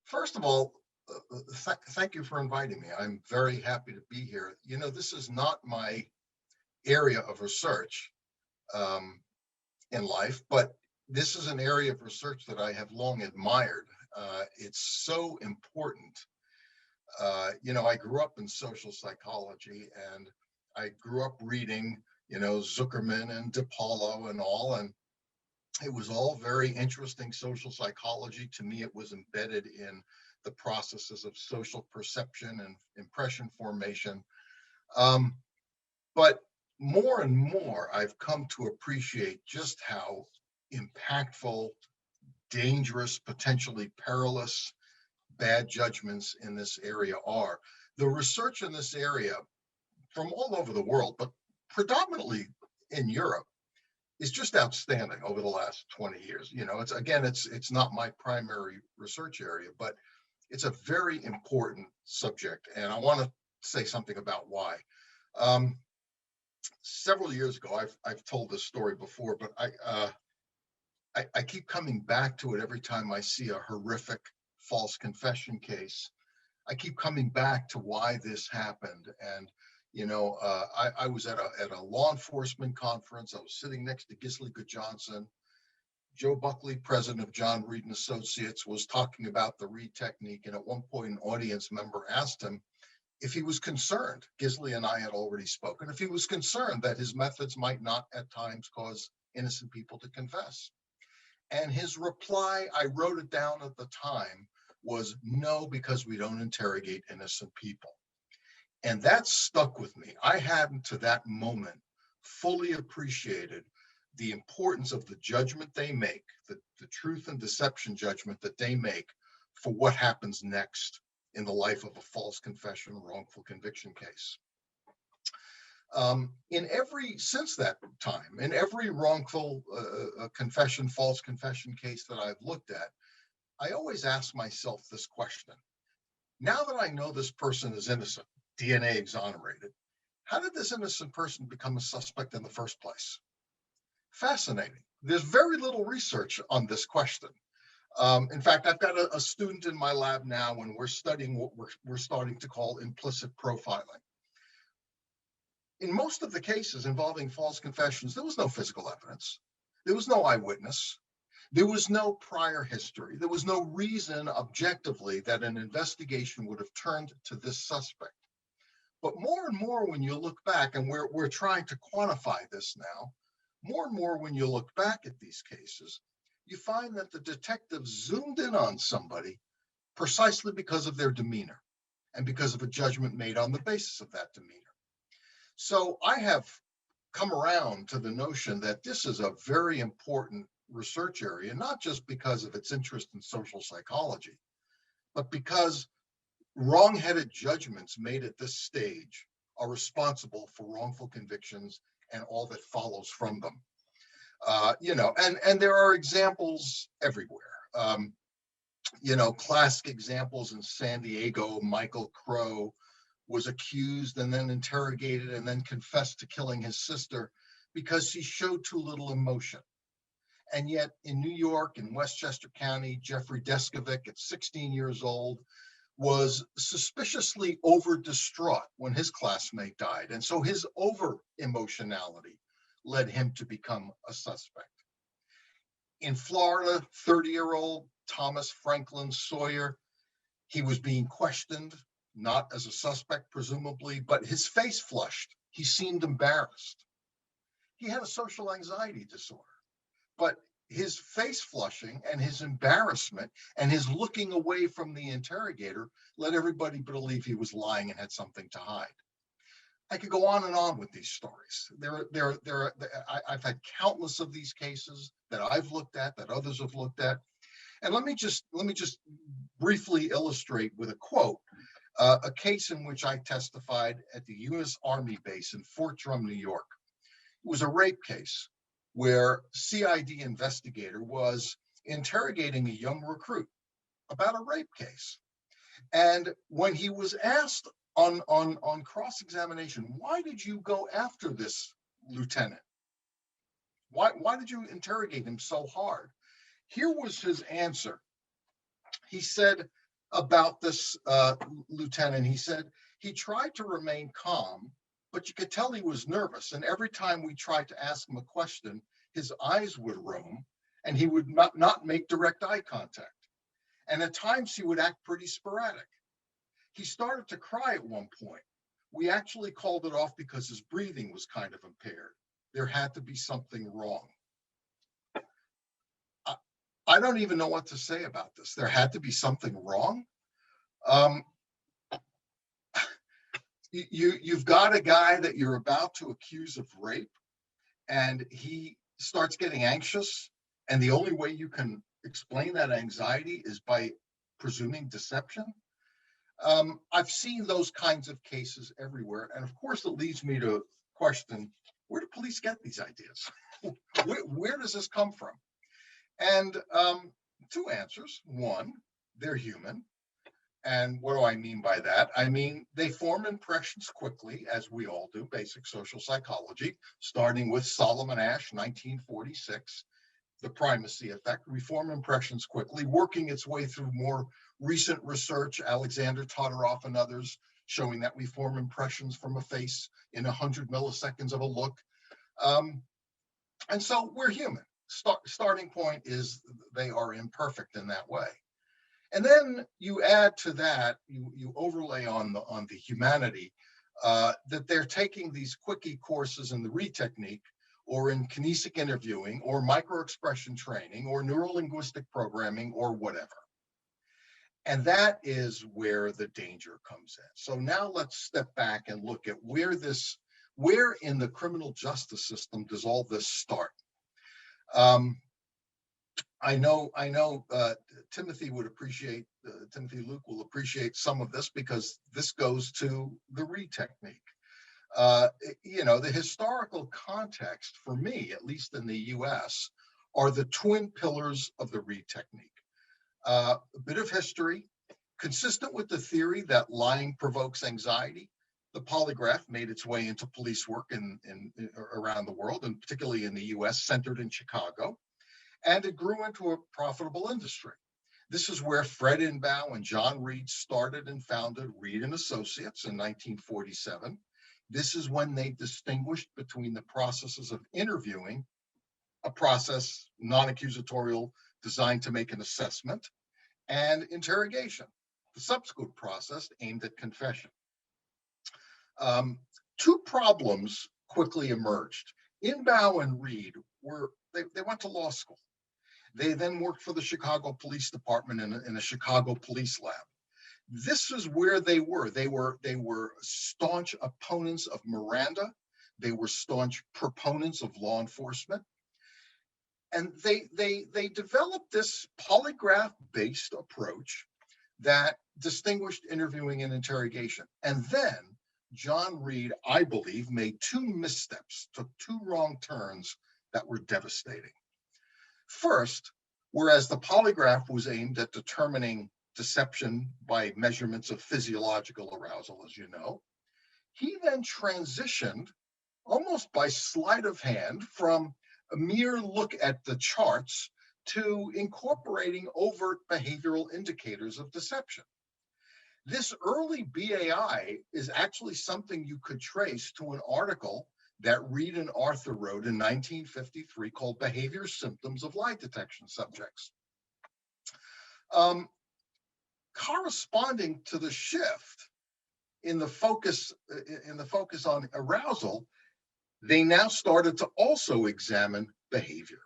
First of all, thank you for inviting me. I'm very happy to be here. You know, this is not my area of research um, in life, but this is an area of research that I have long admired. It's so important. I grew up in social psychology, and I grew up reading, Zuckerman and DePaulo and all, and it was all very interesting social psychology. To me, it was embedded in the processes of social perception and impression formation. Um, but more and more, I've come to appreciate just how impactful, dangerous, potentially perilous bad judgments in this area are. The research in this area from all over the world, but predominantly in Europe, is just outstanding over the last 20 years. It's not my primary research area, but it's a very important subject, and I want to say something about why. Um, Several years ago, I've told this story before, but I keep coming back to it every time I see a horrific false confession case. I keep coming back to why this happened. And I was at a law enforcement conference. I was sitting next to Gisli Johnson. Joe Buckley, president of John Reed and Associates, was talking about the Reed technique. And at one point, an audience member asked him if he was concerned. Gisli and I had already spoken. If he was concerned that his methods might not at times cause innocent people to confess. And his reply, I wrote it down at the time, was no, because we don't interrogate innocent people. And that stuck with me. I hadn't to that moment fully appreciated the importance of the judgment they make, the truth and deception judgment that they make for what happens next in the life of a false confession, wrongful conviction case. Since that time, in every wrongful confession, false confession case that I've looked at, I always ask myself this question. Now that I know this person is innocent, DNA exonerated, how did this innocent person become a suspect in the first place? Fascinating. There's very little research on this question. In fact, I've got a student in my lab now, and we're studying what we're starting to call implicit profiling. In most of the cases involving false confessions, there was no physical evidence. There was no eyewitness. There was no prior history. There was no reason objectively that an investigation would have turned to this suspect. But more and more when you look back, and we're trying to quantify this now, more and more when you look back at these cases, you find that the detective zoomed in on somebody precisely because of their demeanor and because of a judgment made on the basis of that demeanor. So I have come around to the notion that this is a very important research area, not just because of its interest in social psychology, but because wrong-headed judgments made at this stage are responsible for wrongful convictions and all that follows from them. And there are examples everywhere. Classic examples in San Diego. Michael Crow was accused and then interrogated and then confessed to killing his sister because he showed too little emotion. And yet in New York, in Westchester County, Jeffrey Deskovic, at 16 years old, was suspiciously over distraught when his classmate died. And so his over emotionality led him to become a suspect. In Florida, 30-year-old Thomas Franklin Sawyer, he was being questioned, not as a suspect, presumably, but his face flushed. He seemed embarrassed. He had a social anxiety disorder, but his face flushing and his embarrassment and his looking away from the interrogator led everybody believe he was lying and had something to hide. I could go on and on with these stories. I've had countless of these cases that I've looked at, that others have looked at. And let me just briefly illustrate with a quote a case in which I testified at the U.S. Army base in Fort Drum, New York. It was a rape case where CID investigator was interrogating a young recruit about a rape case. And when he was asked on cross-examination, why did you go after this lieutenant? Why did you interrogate him so hard? Here was his answer. He said, about this lieutenant. He said he tried to remain calm, but you could tell he was nervous. And every time we tried to ask him a question, his eyes would roam and he would not make direct eye contact. And at times he would act pretty sporadic. He started to cry at one point. We actually called it off because his breathing was kind of impaired. There had to be something wrong. I don't even know what to say about this. There had to be something wrong. You've got a guy that you're about to accuse of rape, and he starts getting anxious, and the only way you can explain that anxiety is by presuming deception. I've seen those kinds of cases everywhere, and of course, it leads me to question: where do police get these ideas? Where does this come from? And two answers. One, they're human. And what do I mean by that? I mean, they form impressions quickly, as we all do, basic social psychology, starting with Solomon Asch, 1946, the primacy effect. We form impressions quickly, working its way through more recent research, Alexander Todorov and others, showing that we form impressions from a face in 100 milliseconds of a look. And so we're human. Starting point is they are imperfect in that way. And then you add to that, you overlay on the humanity, that they're taking these quickie courses in the Reed technique, or in kinesic interviewing, or microexpression training, or neurolinguistic programming, or whatever. And that is where the danger comes in. So now let's step back and look at where in the criminal justice system does all this start? I know Timothy Luke will appreciate some of this, because this goes to the Reed technique. The historical context for me, at least in the US, are the twin pillars of the Reed technique. A bit of history, consistent with the theory that lying provokes anxiety. The polygraph made its way into police work in around the world, and particularly in the US, centered in Chicago. And it grew into a profitable industry. This is where Fred Inbow and John Reed started and founded Reed and Associates in 1947. This is when they distinguished between the processes of interviewing, a process non-accusatorial designed to make an assessment, and interrogation, the subsequent process aimed at confession. Two problems quickly emerged. Inbow and Reed they went to law school. They then worked for the Chicago Police Department in a Chicago police lab. This is where they were. They were staunch opponents of Miranda. They were staunch proponents of law enforcement. And they developed this polygraph-based approach that distinguished interviewing and interrogation. And then John Reed, I believe, made two missteps, took two wrong turns that were devastating. First, whereas the polygraph was aimed at determining deception by measurements of physiological arousal, as you know, he then transitioned almost by sleight of hand from a mere look at the charts to incorporating overt behavioral indicators of deception. This early BAI is actually something you could trace to an article that Reed and Arthur wrote in 1953 called Behavior Symptoms of Lie Detection Subjects. Corresponding to the shift in the focus on arousal, they now started to also examine behavior.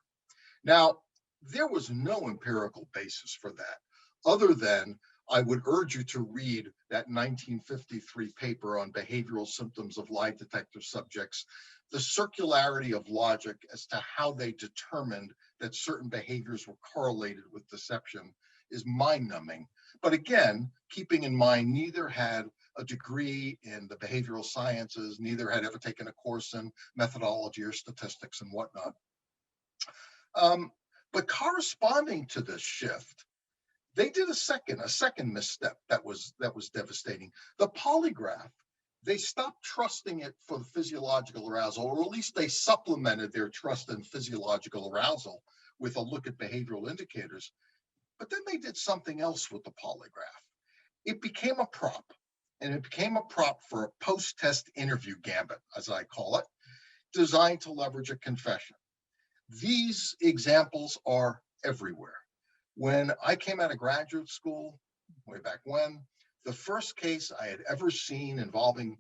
Now, there was no empirical basis for that, other than I would urge you to read that 1953 paper on behavioral symptoms of lie detector subjects. The circularity of logic as to how they determined that certain behaviors were correlated with deception is mind-numbing. But again, keeping in mind, neither had a degree in the behavioral sciences, neither had ever taken a course in methodology or statistics and whatnot. But corresponding to this shift, they did a second misstep that was devastating. The polygraph, they stopped trusting it for the physiological arousal, or at least they supplemented their trust in physiological arousal with a look at behavioral indicators. But then they did something else with the polygraph. it became a prop, and it became a prop for a post-test interview gambit, as I call it, designed to leverage a confession. These examples are everywhere. When I came out of graduate school, way back when, the first case I had ever seen involving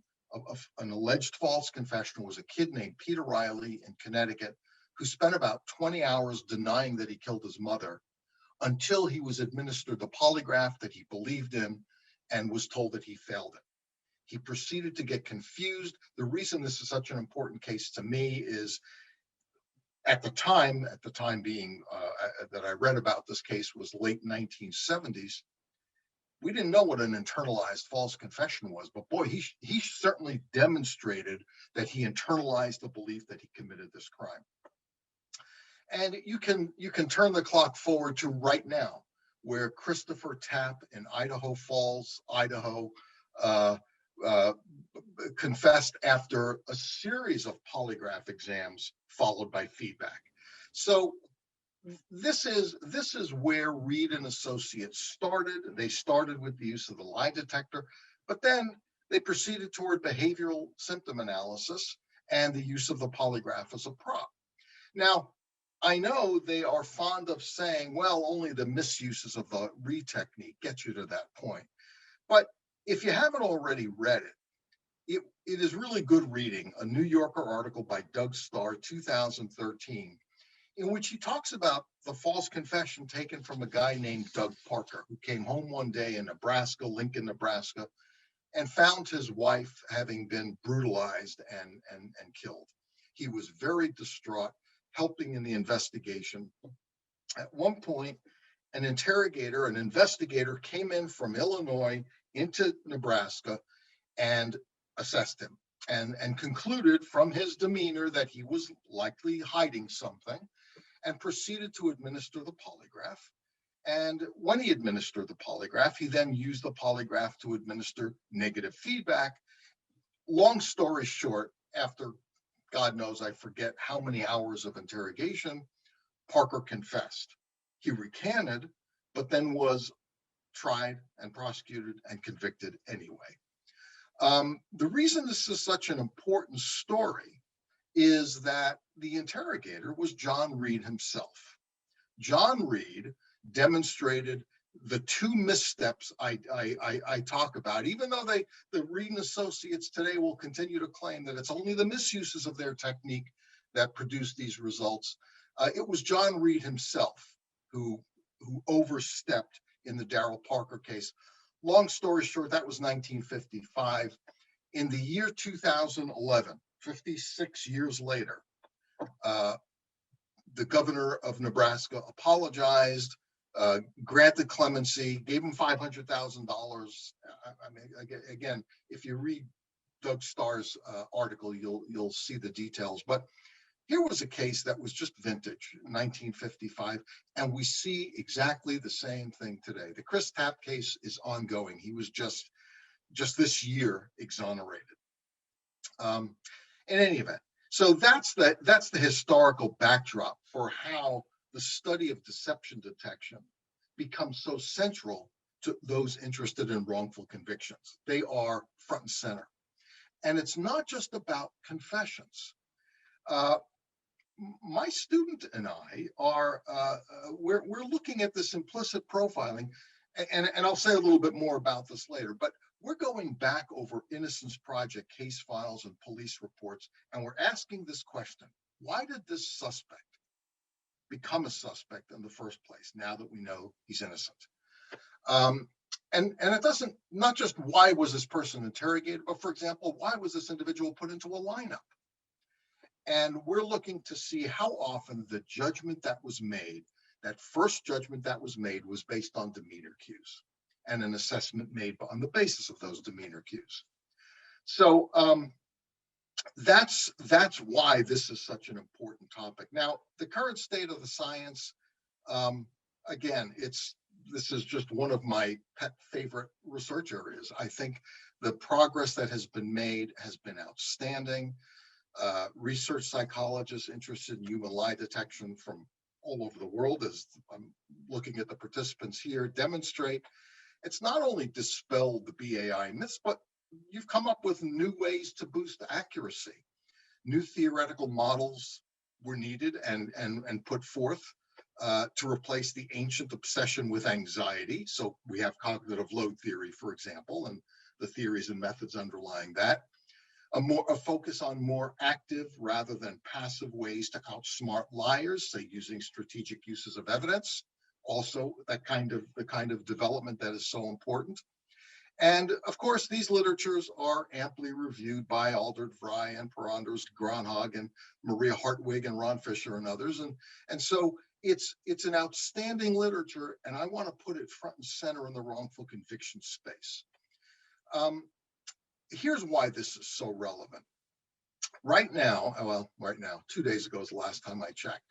an alleged false confession was a kid named Peter Riley in Connecticut, who spent about 20 hours denying that he killed his mother until he was administered the polygraph that he believed in and was told that he failed it. He proceeded to get confused. The reason this is such an important case to me is at the time being that I read about this case was late 1970s, we didn't know what an internalized false confession was, but boy, he certainly demonstrated that he internalized the belief that he committed this crime. And you can turn the clock forward to right now, where Christopher Tapp in Idaho Falls, Idaho, confessed after a series of polygraph exams followed by feedback. So this is where Reed and Associates started. They started with the use of the lie detector, but then they proceeded toward behavioral symptom analysis and the use of the polygraph as a prop. Now, I know they are fond of saying, well, only the misuses of the Reed technique get you to that point. But if you haven't already read it, it is really good reading, a New Yorker article by Doug Starr, 2013, in which he talks about the false confession taken from a guy named Doug Parker, who came home one day in Nebraska, Lincoln, Nebraska, and found his wife having been brutalized and killed. He was very distraught, helping in the investigation. At one point, an investigator came in from Illinois into Nebraska and assessed him and concluded from his demeanor that he was likely hiding something, and proceeded to administer the polygraph. And when he administered the polygraph, he then used the polygraph to administer negative feedback. Long story short, after God knows, I forget how many hours of interrogation, Parker confessed. He recanted, but then was tried and prosecuted and convicted anyway. The reason this is such an important story is that the interrogator was John Reed himself. John Reed demonstrated the two missteps I talk about, even though the Reed and Associates today will continue to claim that it's only the misuses of their technique that produced these results. It was John Reed himself who overstepped in the Darrell Parker case. Long story short, that was 1955. In the year 2011, 56 years later, the governor of Nebraska apologized, granted clemency, gave him $500,000. I mean, again, if you read Doug Starr's article, you'll see the details. But here was a case that was just vintage, 1955, and we see exactly the same thing today. The Chris Tapp case is ongoing. He was just this year exonerated. In any event, so that's the historical backdrop for how the study of deception detection becomes so central to those interested in wrongful convictions. They are front and center. And it's not just about confessions. My student and I are, we're looking at this implicit profiling, and I'll say a little bit more about this later, but we're going back over Innocence Project case files and police reports, and we're asking this question: why did this suspect become a suspect in the first place, now that we know he's innocent? And it doesn't, not just why was this person interrogated, but for example, why was this individual put into a lineup? And we're looking to see how often the judgment that was made, that first judgment that was made, was based on demeanor cues and an assessment made on the basis of those demeanor cues. So that's why this is such an important topic. Now, the current state of the science, again, this is just one of my pet favorite research areas. I think the progress that has been made has been outstanding. Research psychologists interested in human lie detection from all over the world, as I'm looking at the participants here, demonstrate It's not only dispelled the BAI myths, but you've come up with new ways to boost accuracy. New theoretical models were needed and put forth to replace the ancient obsession with anxiety. So we have cognitive load theory, for example, and the theories and methods underlying that. A focus on more active rather than passive ways to outsmart liars, say using strategic uses of evidence. Also, the kind of development that is so important. And of course, these literatures are amply reviewed by Aldert Vrij and Per Anders Gronhaug and Maria Hartwig and Ron Fisher and others. And so it's an outstanding literature, and I want to put it front and center in the wrongful conviction space. Here's why this is so relevant. Right now, 2 days ago is the last time I checked,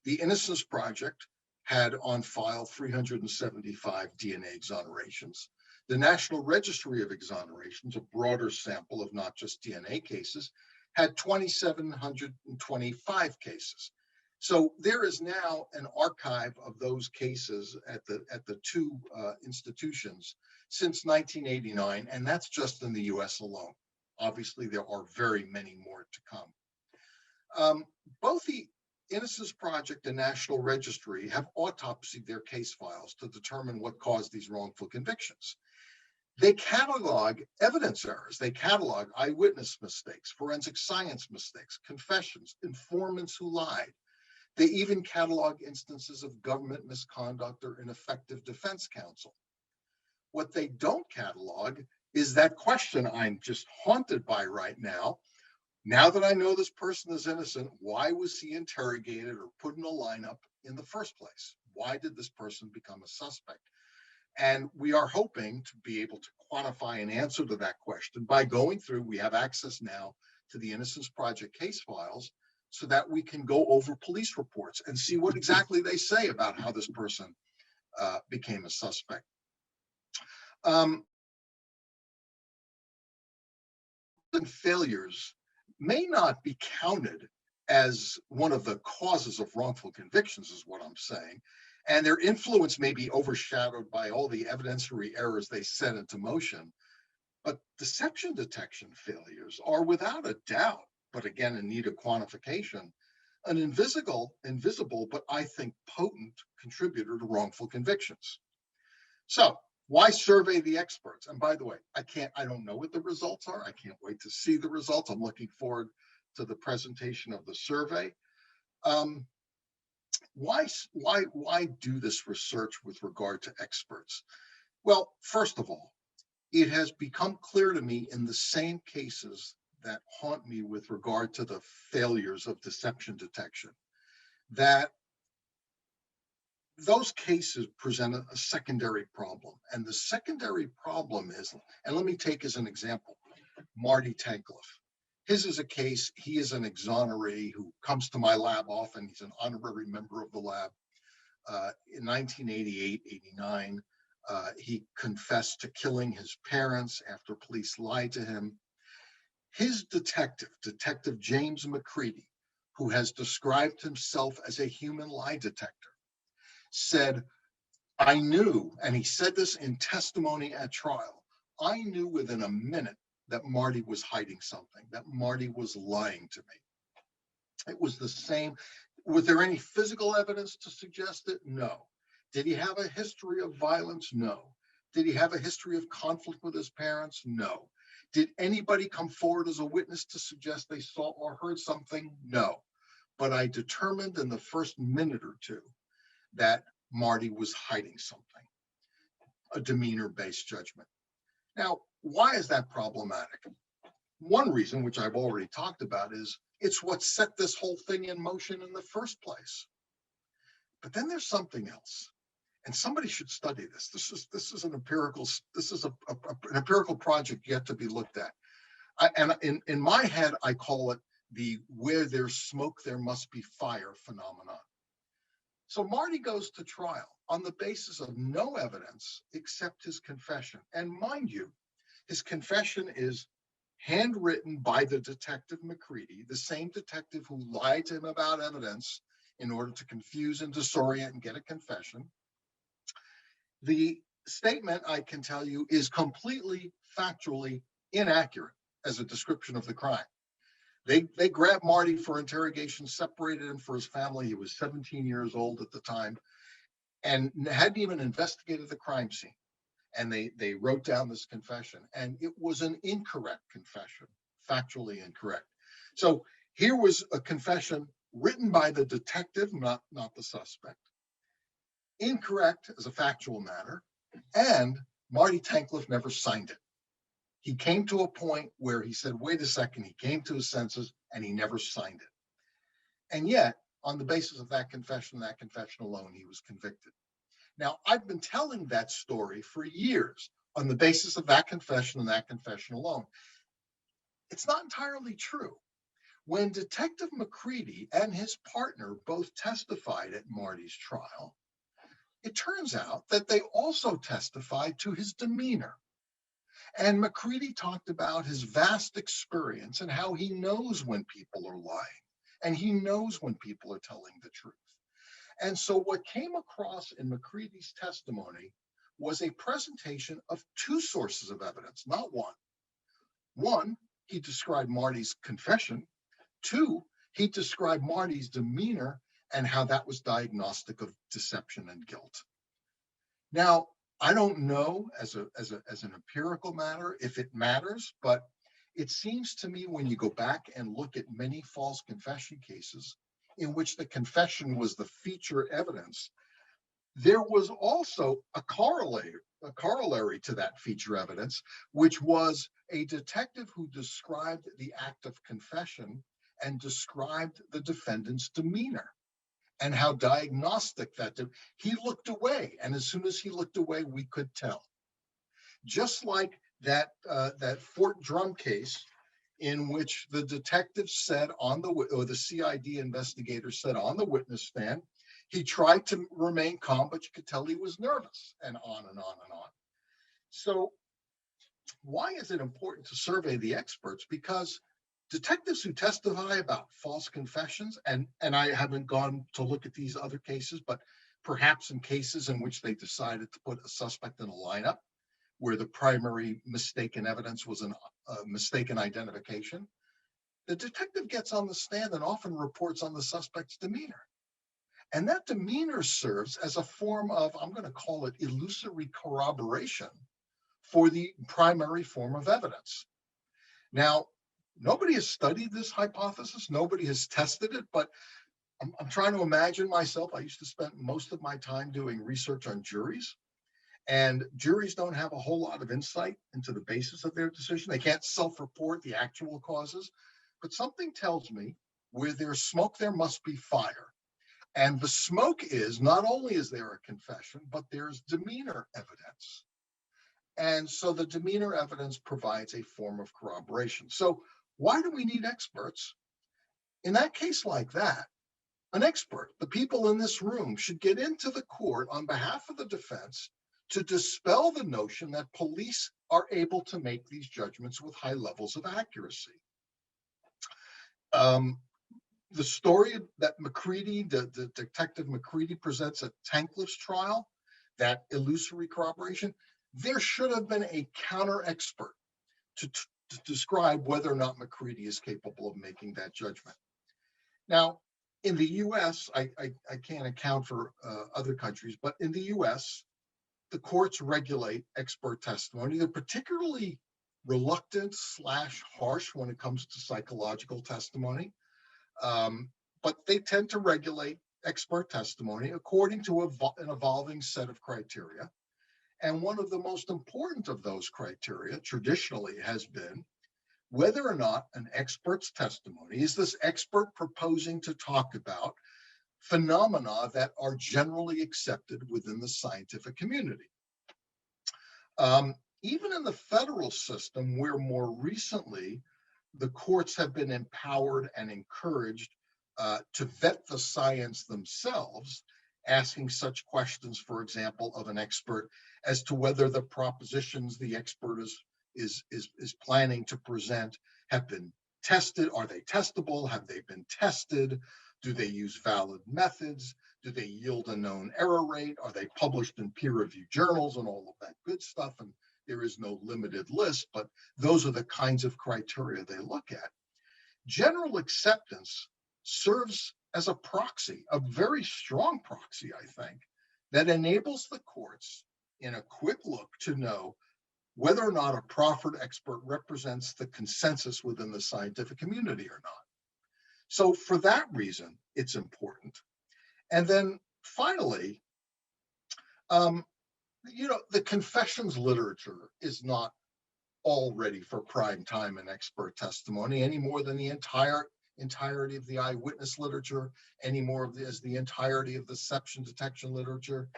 the Innocence Project had on file 375 DNA exonerations. The National Registry of Exonerations, a broader sample of not just DNA cases, had 2,725 cases. So there is now an archive of those cases at the two institutions since 1989, and that's just in the US alone. Obviously, there are very many more to come. Both the Innocence Project and National Registry have autopsied their case files to determine what caused these wrongful convictions. They catalog evidence errors. They catalog eyewitness mistakes, forensic science mistakes, confessions, informants who lied. They even catalog instances of government misconduct or ineffective defense counsel. What they don't catalog is that question I'm just haunted by right now. Now that I know this person is innocent, why was he interrogated or put in a lineup in the first place? Why did this person become a suspect? And we are hoping to be able to quantify an answer to that question by going through, we have access now to the Innocence Project case files so that we can go over police reports and see what exactly they say about how this person became a suspect. Failures may not be counted as one of the causes of wrongful convictions, is what I'm saying. And their influence may be overshadowed by all the evidentiary errors they set into motion. But deception detection failures are without a doubt, but again, in need of quantification, an invisible, but I think potent contributor to wrongful convictions. So why survey the experts? And by the way, I don't know what the results are. I can't wait to see the results. I'm looking forward to the presentation of the survey. Why do this research with regard to experts? Well, first of all, it has become clear to me in the same cases that haunt me with regard to the failures of deception detection, that those cases present a secondary problem. And the secondary problem is, and let me take as an example, Marty Tankleff. His is a case, he is an exoneree who comes to my lab often. He's an honorary member of the lab. In 1988, 89, he confessed to killing his parents after police lied to him. His Detective James McCready, who has described himself as a human lie detector, said, I knew, and he said this in testimony at trial, I knew within a minute that Marty was hiding something, that Marty was lying to me. It was the same. Was there any physical evidence to suggest it? No. Did he have a history of violence? No. Did he have a history of conflict with his parents? No. Did anybody come forward as a witness to suggest they saw or heard something? No. But I determined in the first minute or two that Marty was hiding something, a demeanor-based judgment. Now, why is that problematic? One reason, which I've already talked about, is it's what set this whole thing in motion in the first place. But then there's something else, and somebody should study this. This is an empirical project yet to be looked at. And in my head, I call it the where there's smoke, there must be fire phenomenon. So Marty goes to trial on the basis of no evidence except his confession. And mind you, his confession is handwritten by the detective McCready, the same detective who lied to him about evidence in order to confuse and disorient and get a confession. The statement, I can tell you, is completely factually inaccurate as a description of the crime. They grabbed Marty for interrogation, separated him for his family. He was 17 years old at the time and hadn't even investigated the crime scene. And they wrote down this confession, and it was an incorrect confession, factually incorrect. So here was a confession written by the detective, not the suspect, incorrect as a factual matter, and Marty Tankleff never signed it. He came to a point where he said, wait a second, he came to his senses, and he never signed it. And yet, on the basis of that confession alone, he was convicted. Now, I've been telling that story for years on the basis of that confession and that confession alone. It's not entirely true. When Detective McCready and his partner both testified at Marty's trial, it turns out that they also testified to his demeanor. And McCready talked about his vast experience and how he knows when people are lying, and he knows when people are telling the truth. And so what came across in McCready's testimony was a presentation of two sources of evidence, not one. One, he described Marty's confession. Two, he described Marty's demeanor and how that was diagnostic of deception and guilt. Now, I don't know as an empirical matter if it matters, but it seems to me when you go back and look at many false confession cases in which the confession was the feature evidence, there was also a corollary to that feature evidence, which was a detective who described the act of confession and described the defendant's demeanor and how diagnostic that did. He looked away, and as soon as he looked away, we could tell. Just like that Fort Drum case, in which the detective said or the CID investigator said on the witness stand, he tried to remain calm, but you could tell he was nervous, and on and on and on. So why is it important to survey the experts? Because detectives who testify about false confessions, and I haven't gone to look at these other cases, but perhaps in cases in which they decided to put a suspect in a lineup where the primary mistaken evidence was a mistaken identification, the detective gets on the stand and often reports on the suspect's demeanor. And that demeanor serves as a form of, I'm going to call it illusory corroboration for the primary form of evidence. Now, nobody has studied this hypothesis. Nobody has tested it, but I'm trying to imagine myself. I used to spend most of my time doing research on juries, and juries don't have a whole lot of insight into the basis of their decision. They can't self-report the actual causes, but something tells me where there's smoke, there must be fire. And the smoke is not only is there a confession, but there's demeanor evidence. And so the demeanor evidence provides a form of corroboration. So why do we need experts? In that case like that, an expert, the people in this room, should get into the court on behalf of the defense to dispel the notion that police are able to make these judgments with high levels of accuracy. The story that McCready, the detective McCready presents at Tankleff's trial, that illusory corroboration, there should have been a counter expert to describe whether or not McCready is capable of making that judgment. Now, in the US, I can't account for other countries, but in the US, the courts regulate expert testimony. They're particularly reluctant / harsh when it comes to psychological testimony. But they tend to regulate expert testimony according to an evolving set of criteria. And one of the most important of those criteria traditionally has been whether or not an expert's testimony is this expert proposing to talk about phenomena that are generally accepted within the scientific community. Even in the federal system, where more recently the courts have been empowered and encouraged to vet the science themselves, asking such questions, for example, of an expert as to whether the propositions the expert is planning to present have been tested. Are they testable? Have they been tested? Do they use valid methods? Do they yield a known error rate? Are they published in peer-reviewed journals and all of that good stuff? And there is no limited list, but those are the kinds of criteria they look at. General acceptance serves as a proxy, a very strong proxy, I think, that enables the courts in a quick look to know whether or not a proffered expert represents the consensus within the scientific community or not. So for that reason, it's important. And then finally, the confessions literature is not all ready for prime time and expert testimony any more than the entirety of the eyewitness literature, any more as the entirety of the deception detection literature.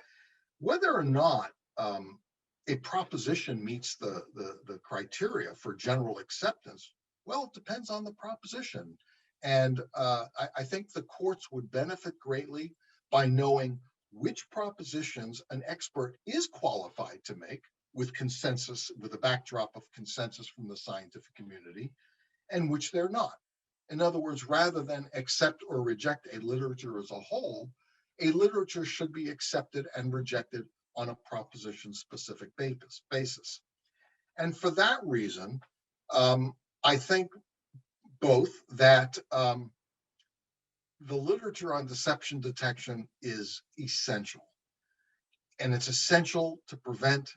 Whether or not a proposition meets the criteria for general acceptance, well, it depends on the proposition. And I think the courts would benefit greatly by knowing which propositions an expert is qualified to make with consensus, with a backdrop of consensus from the scientific community, and which they're not. In other words, rather than accept or reject a literature as a whole, a literature should be accepted and rejected on a proposition-specific basis. And for that reason, I think both that the literature on deception detection is essential. And it's essential to prevent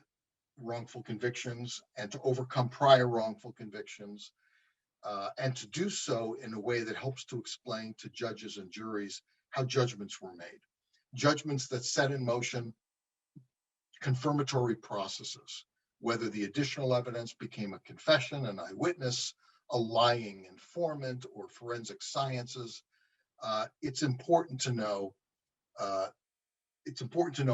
wrongful convictions and to overcome prior wrongful convictions, and to do so in a way that helps to explain to judges and juries how judgments were made. Judgments that set in motion confirmatory processes, whether the additional evidence became a confession, an eyewitness, a lying informant, or forensic sciences. It's important to know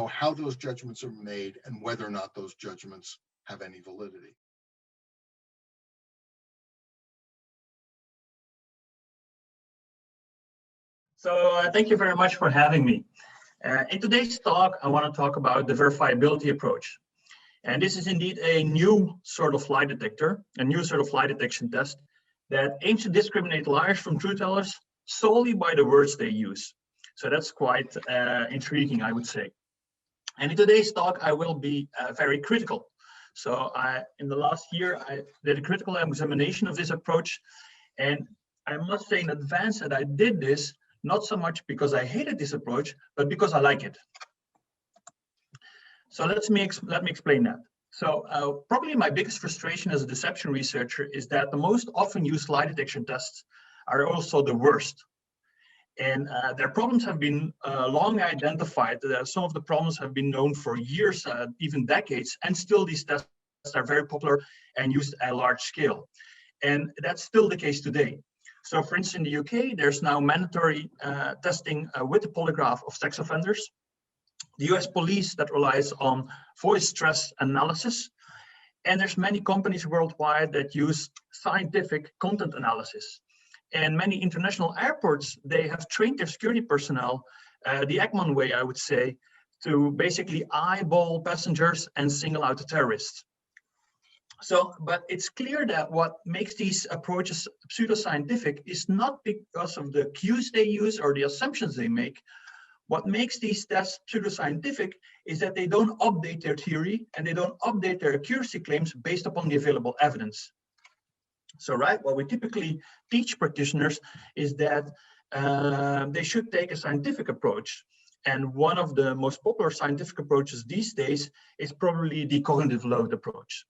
how those judgments are made and whether or not those judgments have any validity. So thank you very much for having me. In today's talk, I want to talk about the verifiability approach. And this is indeed a new sort of lie detector, a new sort of lie detection test that aims to discriminate liars from truth tellers solely by the words they use. So that's quite intriguing, I would say. And in today's talk, I will be very critical. So in the last year, I did a critical examination of this approach. And I must say in advance that I did this not so much because I hated this approach, but because I like it. So let me explain that. So probably my biggest frustration as a deception researcher is that the most often used lie detection tests are also the worst. And their problems have been long identified. Some of the problems have been known for years, even decades, and still these tests are very popular and used at a large scale. And that's still the case today. So for instance, in the UK, there's now mandatory testing with the polygraph of sex offenders. The US police that relies on voice stress analysis. And there's many companies worldwide that use scientific content analysis. And many international airports, they have trained their security personnel the Ekman way, I would say, to basically eyeball passengers and single out the terrorists. So, but it's clear that what makes these approaches pseudoscientific is not because of the cues they use or the assumptions they make. What makes these tests pseudoscientific is that they don't update their theory and they don't update their accuracy claims based upon the available evidence. So, right, what we typically teach practitioners is that they should take a scientific approach. And one of the most popular scientific approaches these days is probably the cognitive load approach.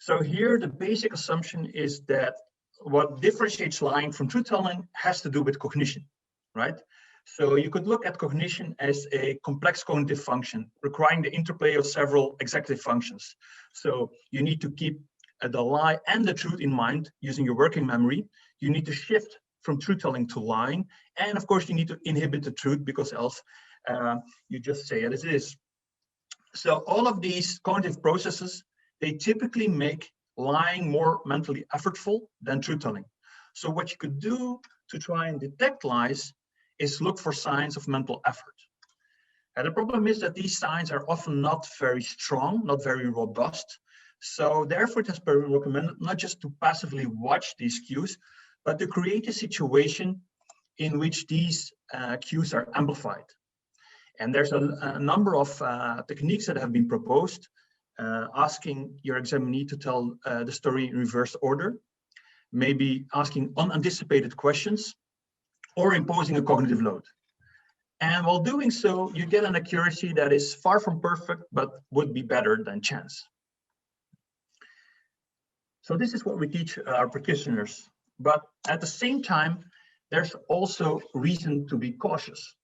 So here, the basic assumption is that what differentiates lying from truth-telling has to do with cognition, right? So you could look at cognition as a complex cognitive function requiring the interplay of several executive functions. So you need to keep the lie and the truth in mind using your working memory. You need to shift from truth-telling to lying. And of course, you need to inhibit the truth because else you just say it as it is. So all of these cognitive processes, they typically make lying more mentally effortful than truth-telling. So what you could do to try and detect lies is look for signs of mental effort. And the problem is that these signs are often not very strong, not very robust. So therefore, it has been recommended not just to passively watch these cues, but to create a situation in which these cues are amplified. And there's a number of techniques that have been proposed, asking your examinee to tell the story in reverse order, maybe asking unanticipated questions, or imposing a cognitive load. And while doing so, you get an accuracy that is far from perfect, but would be better than chance. So this is what we teach our practitioners. But at the same time, there's also reason to be cautious.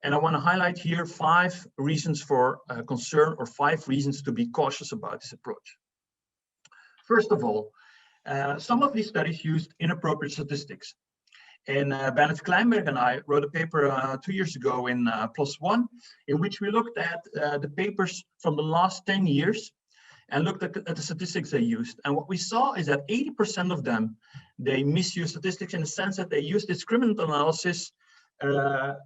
And I want to highlight here 5 reasons for concern, or 5 reasons to be cautious about this approach. First of all, some of these studies used inappropriate statistics. And Bernard Kleinberg and I wrote a paper 2 years ago in PLOS ONE, in which we looked at the papers from the last 10 years and looked at the statistics they used. And what we saw is that 80% of them, they misuse statistics in the sense that they use discriminant analysis,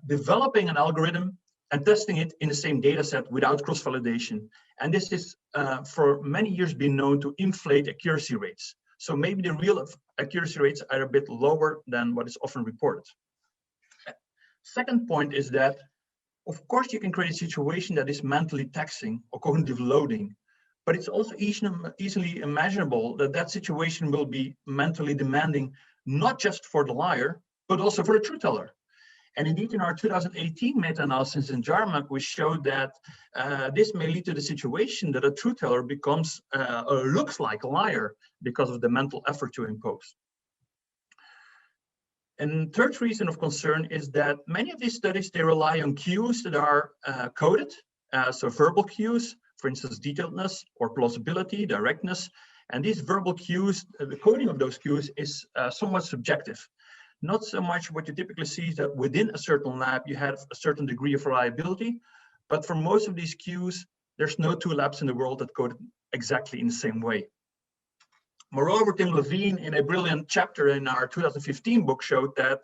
developing an algorithm and testing it in the same data set without cross-validation. And this is for many years been known to inflate accuracy rates. So maybe the real accuracy rates are a bit lower than what is often reported. Second point is that, of course, you can create a situation that is mentally taxing or cognitive loading, but it's also easily imaginable that that situation will be mentally demanding, not just for the liar, but also for the truth teller. And indeed, in our 2018 meta-analysis in JARMA, we showed that this may lead to the situation that a truth teller becomes or looks like a liar because of the mental effort to impose. And third reason of concern is that many of these studies, they rely on cues that are coded, so verbal cues, for instance, detailedness or plausibility, directness. And these verbal cues, the coding of those cues is somewhat subjective. Not so much what you typically see is that within a certain lab, you have a certain degree of reliability, but for most of these cues, there's no 2 labs in the world that code exactly in the same way. Moreover, Tim Levine, in a brilliant chapter in our 2015 book, showed that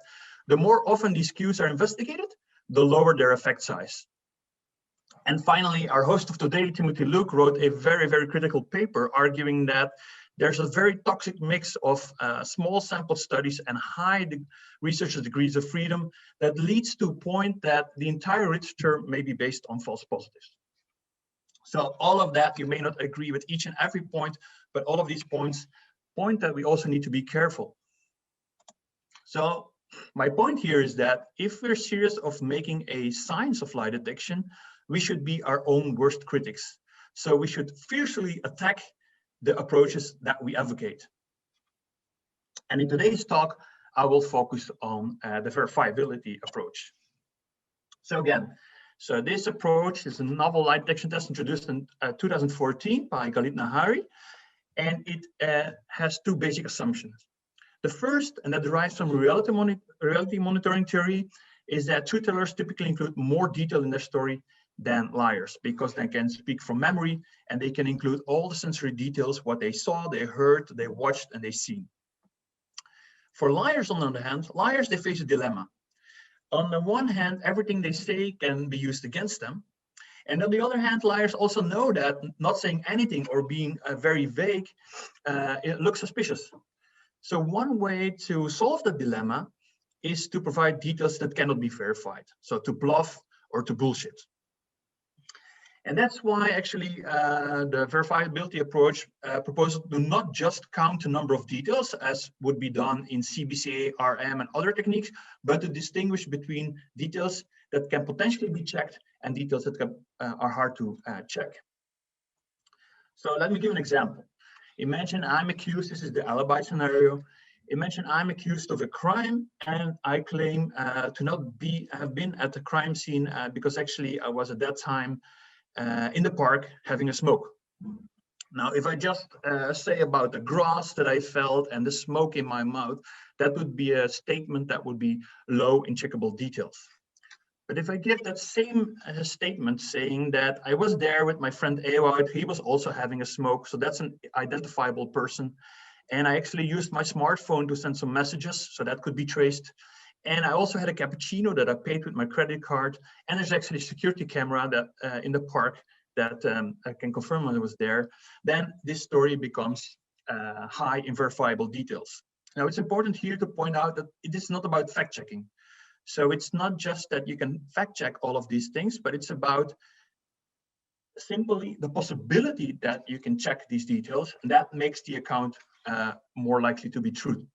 the more often these cues are investigated, the lower their effect size. And finally, our host of today, Timothy Luke, wrote a very, very critical paper arguing that there's a very toxic mix of small sample studies and high researchers' degrees of freedom that leads to a point that the entire literature may be based on false positives. So all of that, you may not agree with each and every point, but all of these points point that we also need to be careful. So my point here is that if we're serious of making a science of lie detection, we should be our own worst critics. So we should fiercely attack the approaches that we advocate. And in today's talk, I will focus on the verifiability approach. So again, so this approach is a novel lie detection test introduced in 2014 by Galit Nahari, and it has 2 basic assumptions. The first, and that derives from reality monitoring theory, is that truth tellers typically include more detail in their story than liars, because they can speak from memory and they can include all the sensory details, what they saw, they heard, they watched, and they seen. For liars, on the other hand, liars, they face a dilemma. On the one hand, everything they say can be used against them. And on the other hand, liars also know that not saying anything or being very vague, it looks suspicious. So one way to solve the dilemma is to provide details that cannot be verified. So to bluff or to bullshit. And that's why actually the verifiability approach proposes to not just count the number of details as would be done in CBCA, RM, and other techniques, but to distinguish between details that can potentially be checked and details that are hard to check. So let me give an example. Imagine I'm accused, this is the alibi scenario. Imagine I'm accused of a crime and I claim to not have been at the crime scene because actually I was at that time in the park having a smoke. Now, if I just say about the grass that I felt and the smoke in my mouth, that would be a statement that would be low in checkable details. But if I give that same statement saying that I was there with my friend Ewout, he was also having a smoke, so that's an identifiable person. And I actually used my smartphone to send some messages, so that could be traced. And I also had a cappuccino that I paid with my credit card. And there's actually a security camera that in the park that I can confirm I was there. Then this story becomes high in verifiable details. Now, it's important here to point out that it is not about fact checking. So it's not just that you can fact check all of these things, but it's about simply the possibility that you can check these details, and that makes the account more likely to be true.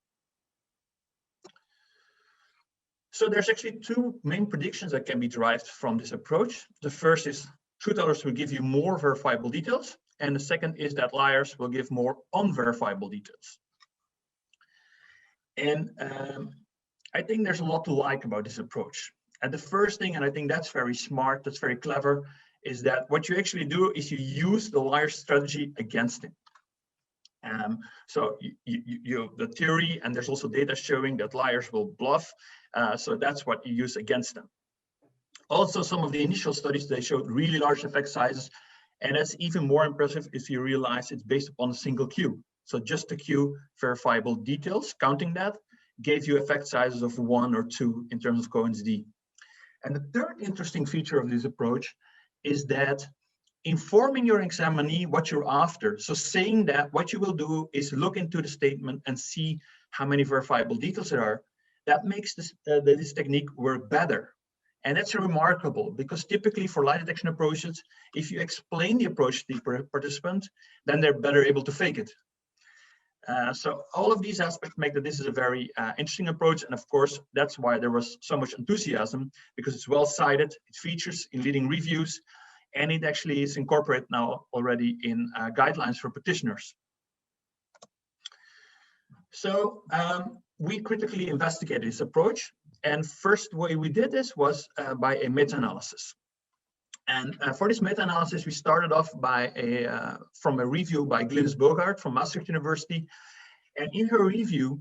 So there's actually two main predictions that can be derived from this approach. The first is truth tellers will give you more verifiable details, and the second is that liars will give more unverifiable details. And I think there's a lot to like about this approach. And the first thing, and I think that's very smart, that's very clever, is that what you actually do is you use the liar strategy against him. So the theory, and there's also data showing that liars will bluff. So that's what you use against them. Also, some of the initial studies, they showed really large effect sizes. And that's even more impressive if you realize it's based upon a single Q. So just a Q verifiable details, counting that, gave you effect sizes of 1 or 2 in terms of Cohen's d. And the third interesting feature of this approach is that informing your examinee what you're after. So saying that what you will do is look into the statement and see how many verifiable details there are, that makes this technique work better. And that's remarkable because typically for lie detection approaches, if you explain the approach to the participant, then they're better able to fake it. So all of these aspects make that this is a very interesting approach. And of course, that's why there was so much enthusiasm, because it's well cited, it features in leading reviews, and it actually is incorporated now already in guidelines for practitioners. So we critically investigated this approach. And first way we did this was by a meta-analysis. And for this meta-analysis, we started off by from a review by Glynis Bogart from Maastricht University. And in her review,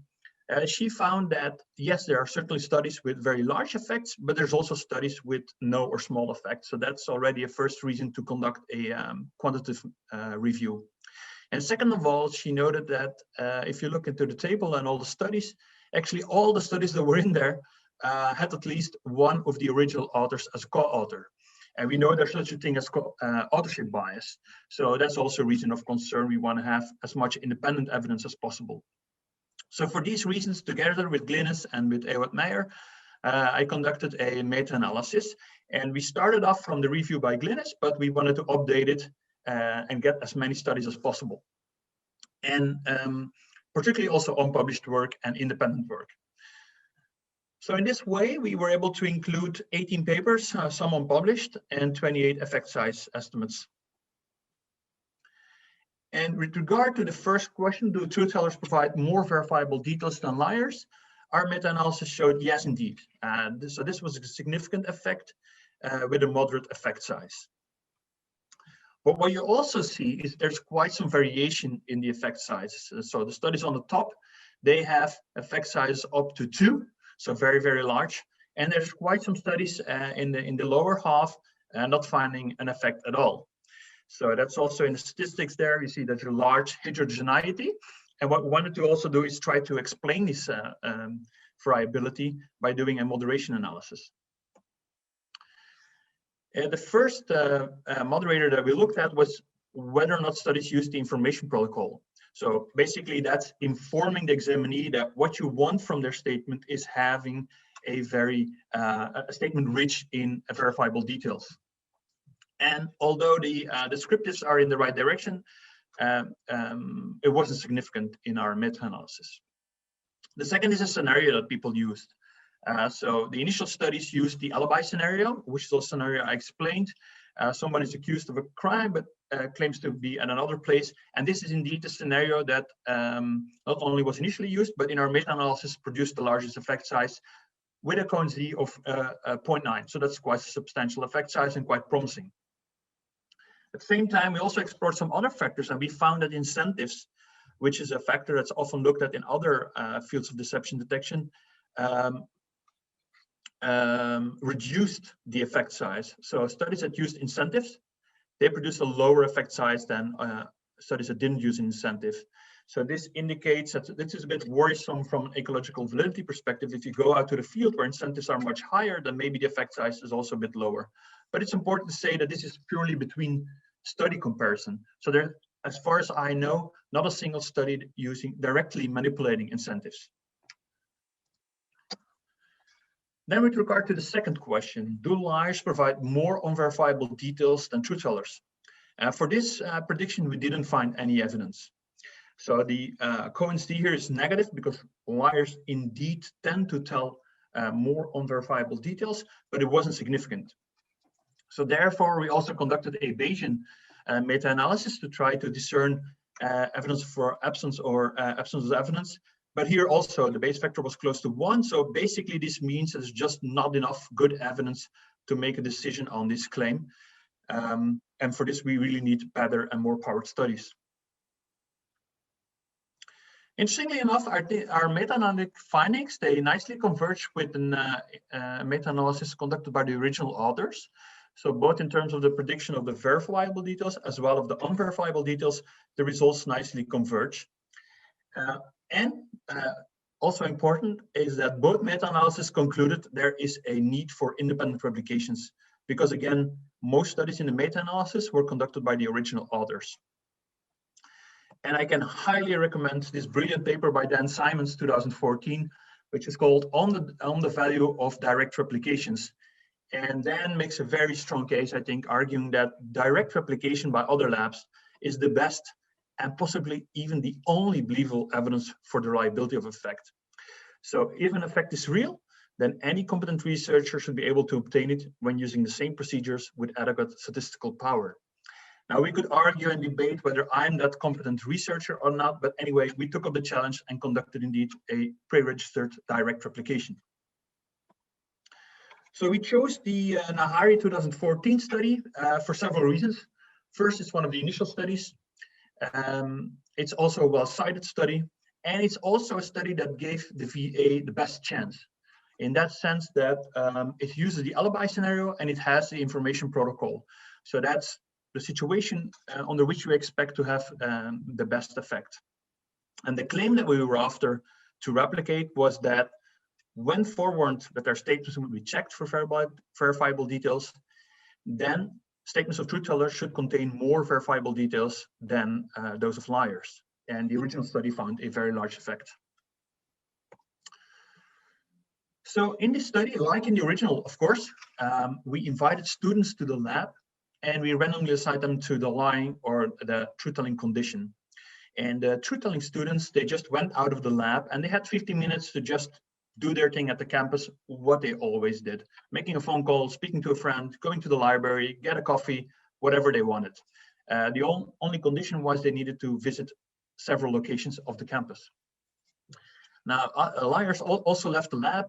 she found that, yes, there are certainly studies with very large effects, but there's also studies with no or small effects. So that's already a first reason to conduct a quantitative review. And second of all, she noted that if you look into the table and all the studies, actually all the studies that were in there had at least one of the original authors as co-author. And we know there's such a thing as authorship bias. So that's also a reason of concern. We want to have as much independent evidence as possible. So for these reasons, together with Glynis and with Ewout Meijer, I conducted a meta-analysis. And we started off from the review by Glynis, but we wanted to update it and get as many studies as possible. And particularly also unpublished work and independent work. So in this way, we were able to include 18 papers, some unpublished, and 28 effect size estimates. And with regard to the first question, do truth tellers provide more verifiable details than liars? Our meta-analysis showed yes, indeed. So this was a significant effect with a moderate effect size. But what you also see is there's quite some variation in the effect sizes. So the studies on the top, they have effect sizes up to 2. So very, very large. And there's quite some studies in the lower half not finding an effect at all. So that's also in the statistics there. You see there's a large heterogeneity. And what we wanted to also do is try to explain this variability by doing a moderation analysis. The first moderator that we looked at was whether or not studies used the information protocol. So basically that's informing the examinee that what you want from their statement is having a a statement rich in verifiable details. And although the descriptives are in the right direction, it wasn't significant in our meta-analysis. The second is a scenario that people used. So the initial studies used the alibi scenario, which is the scenario I explained. Someone is accused of a crime, but claims to be at another place. And this is indeed the scenario that not only was initially used, but in our meta-analysis produced the largest effect size with a Cohen's d of 0.9. So that's quite a substantial effect size and quite promising. At the same time, we also explored some other factors, and we found that incentives, which is a factor that's often looked at in other fields of deception detection, reduced the effect size. So studies that used incentives, they produced a lower effect size than studies that didn't use an incentive. So this indicates that this is a bit worrisome from an ecological validity perspective. If you go out to the field where incentives are much higher, then maybe the effect size is also a bit lower. But it's important to say that this is purely between study comparison. So there, as far as I know, not a single study directly manipulating incentives. Then with regard to the second question, do liars provide more unverifiable details than truth tellers? For this prediction, we didn't find any evidence. So the Cohen's d here is negative because liars indeed tend to tell more unverifiable details, but it wasn't significant. So therefore, we also conducted a Bayesian meta-analysis to try to discern evidence for absence or absence of evidence. But here also the Bayes factor was close to 1. So basically this means there's just not enough good evidence to make a decision on this claim. And for this, we really need better and more powered studies. Interestingly enough, our meta-analytic findings, they nicely converge with a meta-analysis conducted by the original authors. So both in terms of the prediction of the verifiable details as well as the unverifiable details, the results nicely converge. Also important is that both meta-analysis concluded there is a need for independent publications, because again, most studies in the meta-analysis were conducted by the original authors. And I can highly recommend this brilliant paper by Dan Simons, 2014, which is called On the Value of Direct Replications. And Dan makes a very strong case, I think, arguing that direct replication by other labs is the best and possibly even the only believable evidence for the reliability of effect. So if an effect is real, then any competent researcher should be able to obtain it when using the same procedures with adequate statistical power. Now, we could argue and debate whether I'm that competent researcher or not, but anyway, we took up the challenge and conducted indeed a pre-registered direct replication. So we chose the Nahari 2014 study for several reasons. First, it's one of the initial studies. It's also a well-cited study, and it's also a study that gave the VA the best chance, in that sense that it uses the alibi scenario and it has the information protocol. So that's the situation under which we expect to have the best effect. And the claim that we were after to replicate was that when forewarned that their statements would be checked for verifiable details, then statements of truth tellers should contain more verifiable details than those of liars. And the original study found a very large effect. So in this study, like in the original, of course, we invited students to the lab and we randomly assigned them to the lying or the truth-telling condition. And the truth-telling students, they just went out of the lab and they had 50 minutes to just do their thing at the campus, what they always did, making a phone call, speaking to a friend, going to the library, get a coffee, whatever they wanted. The only condition was they needed to visit several locations of the campus. Now, liars also left the lab,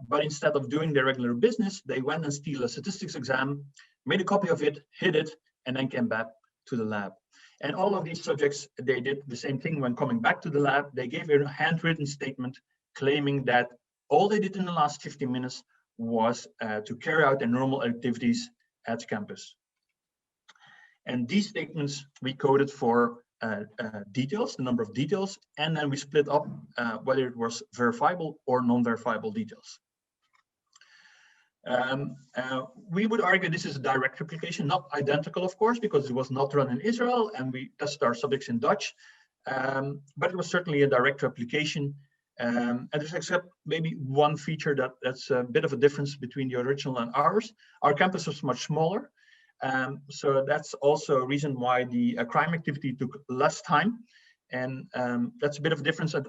but instead of doing their regular business, they went and stole a statistics exam, made a copy of it, hid it, and then came back to the lab. And all of these subjects, they did the same thing when coming back to the lab. They gave a handwritten statement claiming that all they did in the last 15 minutes was to carry out their normal activities at campus. And these statements we coded for details, the number of details, and then we split up whether it was verifiable or non-verifiable details. We would argue this is a direct replication, not identical, of course, because it was not run in Israel and we tested our subjects in Dutch, but it was certainly a direct replication. And there's except maybe one feature that's a bit of a difference between the original and ours. Our campus was much smaller. So that's also a reason why the crime activity took less time. And that's a bit of a difference. And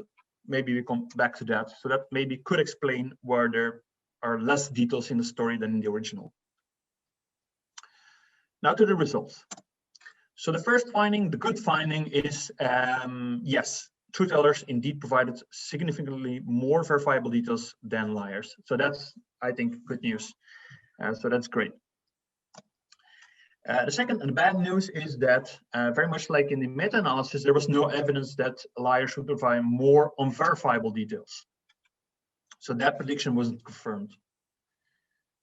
maybe we come back to that. So that maybe could explain where there are less details in the story than in the original. Now to the results. So the first finding, the good finding is, yes, truth tellers indeed provided significantly more verifiable details than liars. So that's, I think, good news. So that's great. The second and bad news is that very much like in the meta-analysis, there was no evidence that liars would provide more unverifiable details. So that prediction wasn't confirmed.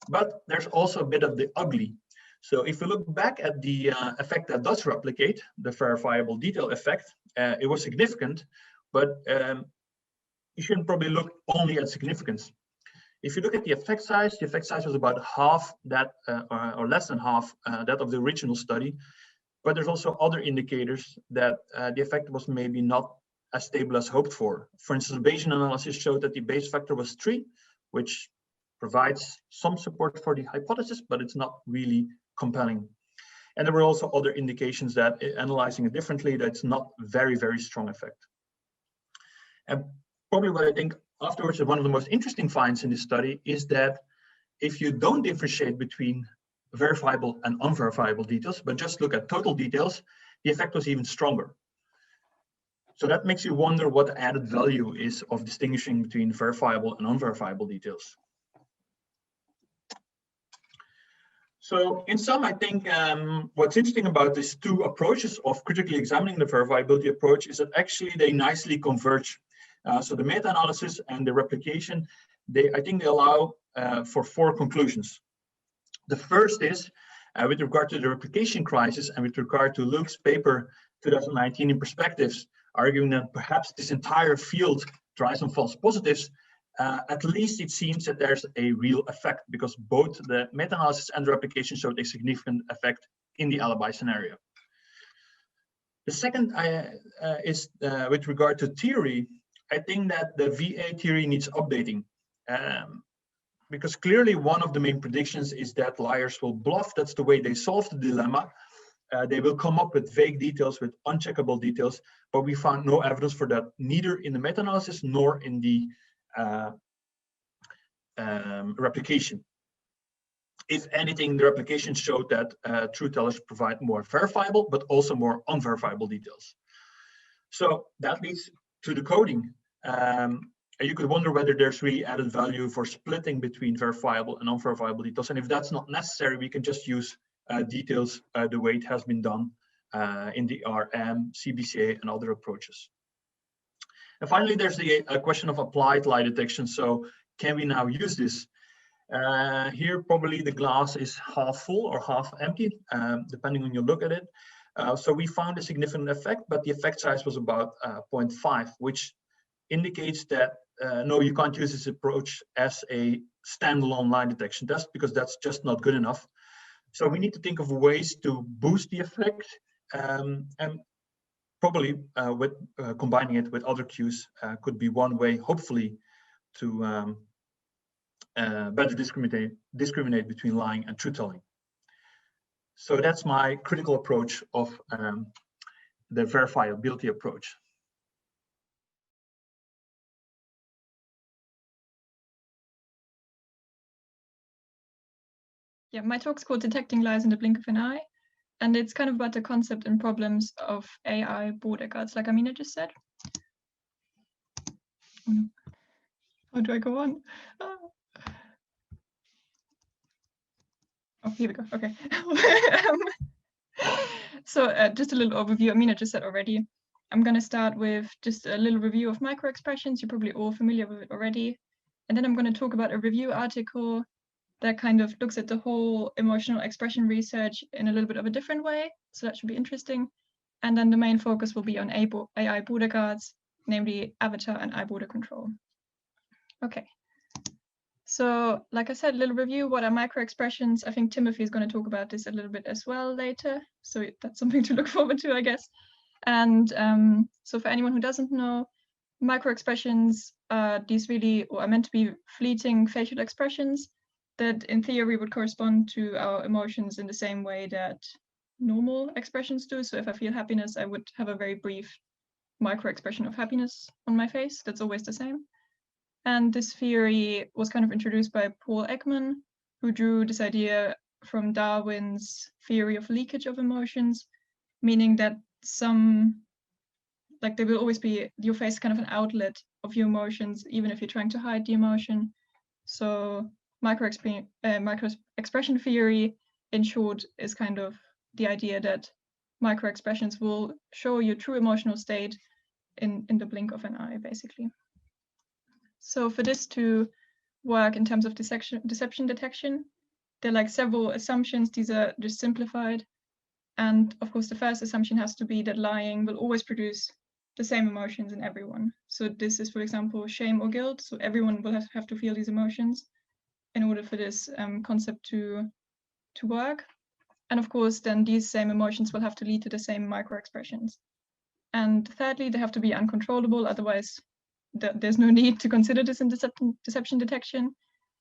But there's also a bit of the ugly. So if we look back at the effect that does replicate, the verifiable detail effect, it was significant, but you shouldn't probably look only at significance. If you look at the effect size was about half that, or less than half that of the original study. But there's also other indicators that the effect was maybe not as stable as hoped for. For instance, Bayesian analysis showed that the Bayes factor was 3, which provides some support for the hypothesis, but it's not really compelling. And there were also other indications that analyzing it differently, that's not very, very strong effect. And probably what I think afterwards is one of the most interesting finds in this study is that if you don't differentiate between verifiable and unverifiable details, but just look at total details, the effect was even stronger. So that makes you wonder what the added value is of distinguishing between verifiable and unverifiable details. So in sum, I think what's interesting about these two approaches of critically examining the verifiability approach is that actually they nicely converge. So the meta-analysis and the replication, I think they allow for 4 conclusions. The first is with regard to the replication crisis and with regard to Luke's paper 2019 in Perspectives, arguing that perhaps this entire field drives on false positives. At least it seems that there's a real effect because both the meta-analysis and the replication showed a significant effect in the alibi scenario. The second is with regard to theory. I think that the VA theory needs updating because clearly one of the main predictions is that liars will bluff. That's the way they solve the dilemma. They will come up with vague details, with uncheckable details, but we found no evidence for that, neither in the meta-analysis nor in the replication. If anything, the replication showed that truth tellers provide more verifiable, but also more unverifiable details. So that leads to the coding. You could wonder whether there's really added value for splitting between verifiable and unverifiable details. And if that's not necessary, we can just use details the way it has been done in the RM, CBCA, and other approaches. And finally, there's the question of applied lie detection. So can we now use this? Here, probably the glass is half full or half empty, depending on your look at it. So we found a significant effect, but the effect size was about 0.5, which indicates that no, you can't use this approach as a standalone lie detection test because that's just not good enough. So we need to think of ways to boost the effect and probably with combining it with other cues could be one way, hopefully, to better discriminate between lying and truth telling. So that's my critical approach of the verifiability approach. Yeah, my talk's called Detecting Lies in the Blink of an Eye, and it's kind of about the concept and problems of AI border guards, like Amina just said. Oh, no. How do I go on? Oh, here we go. Okay. So just a little overview. Amina just said already. I'm going to start with just a little review of microexpressions. You're probably all familiar with it already. And then I'm going to talk about a review article that kind of looks at the whole emotional expression research in a little bit of a different way. So that should be interesting. And then the main focus will be on AI border guards, namely avatar and eye border control. Okay. So like I said, a little review, what are microexpressions? I think Timothy is going to talk about this a little bit as well later. So that's something to look forward to, I guess. And so for anyone who doesn't know, microexpressions are these really, or are meant to be fleeting facial expressions that in theory would correspond to our emotions in the same way that normal expressions do. So if I feel happiness, I would have a very brief micro expression of happiness on my face. That's always the same. And this theory was kind of introduced by Paul Ekman, who drew this idea from Darwin's theory of leakage of emotions, meaning that there will always be, your face is kind of an outlet of your emotions, even if you're trying to hide the emotion. So micro expression theory, in short, is kind of the idea that micro expressions will show your true emotional state in the blink of an eye, basically. So for this to work in terms of deception detection, there are like several assumptions. These are just simplified. And of course, the first assumption has to be that lying will always produce the same emotions in everyone. So this is, for example, shame or guilt. So everyone will have to feel these emotions in order for this concept to work. And of course, then these same emotions will have to lead to the same micro expressions. And thirdly, they have to be uncontrollable. Otherwise, there's no need to consider this in deception detection.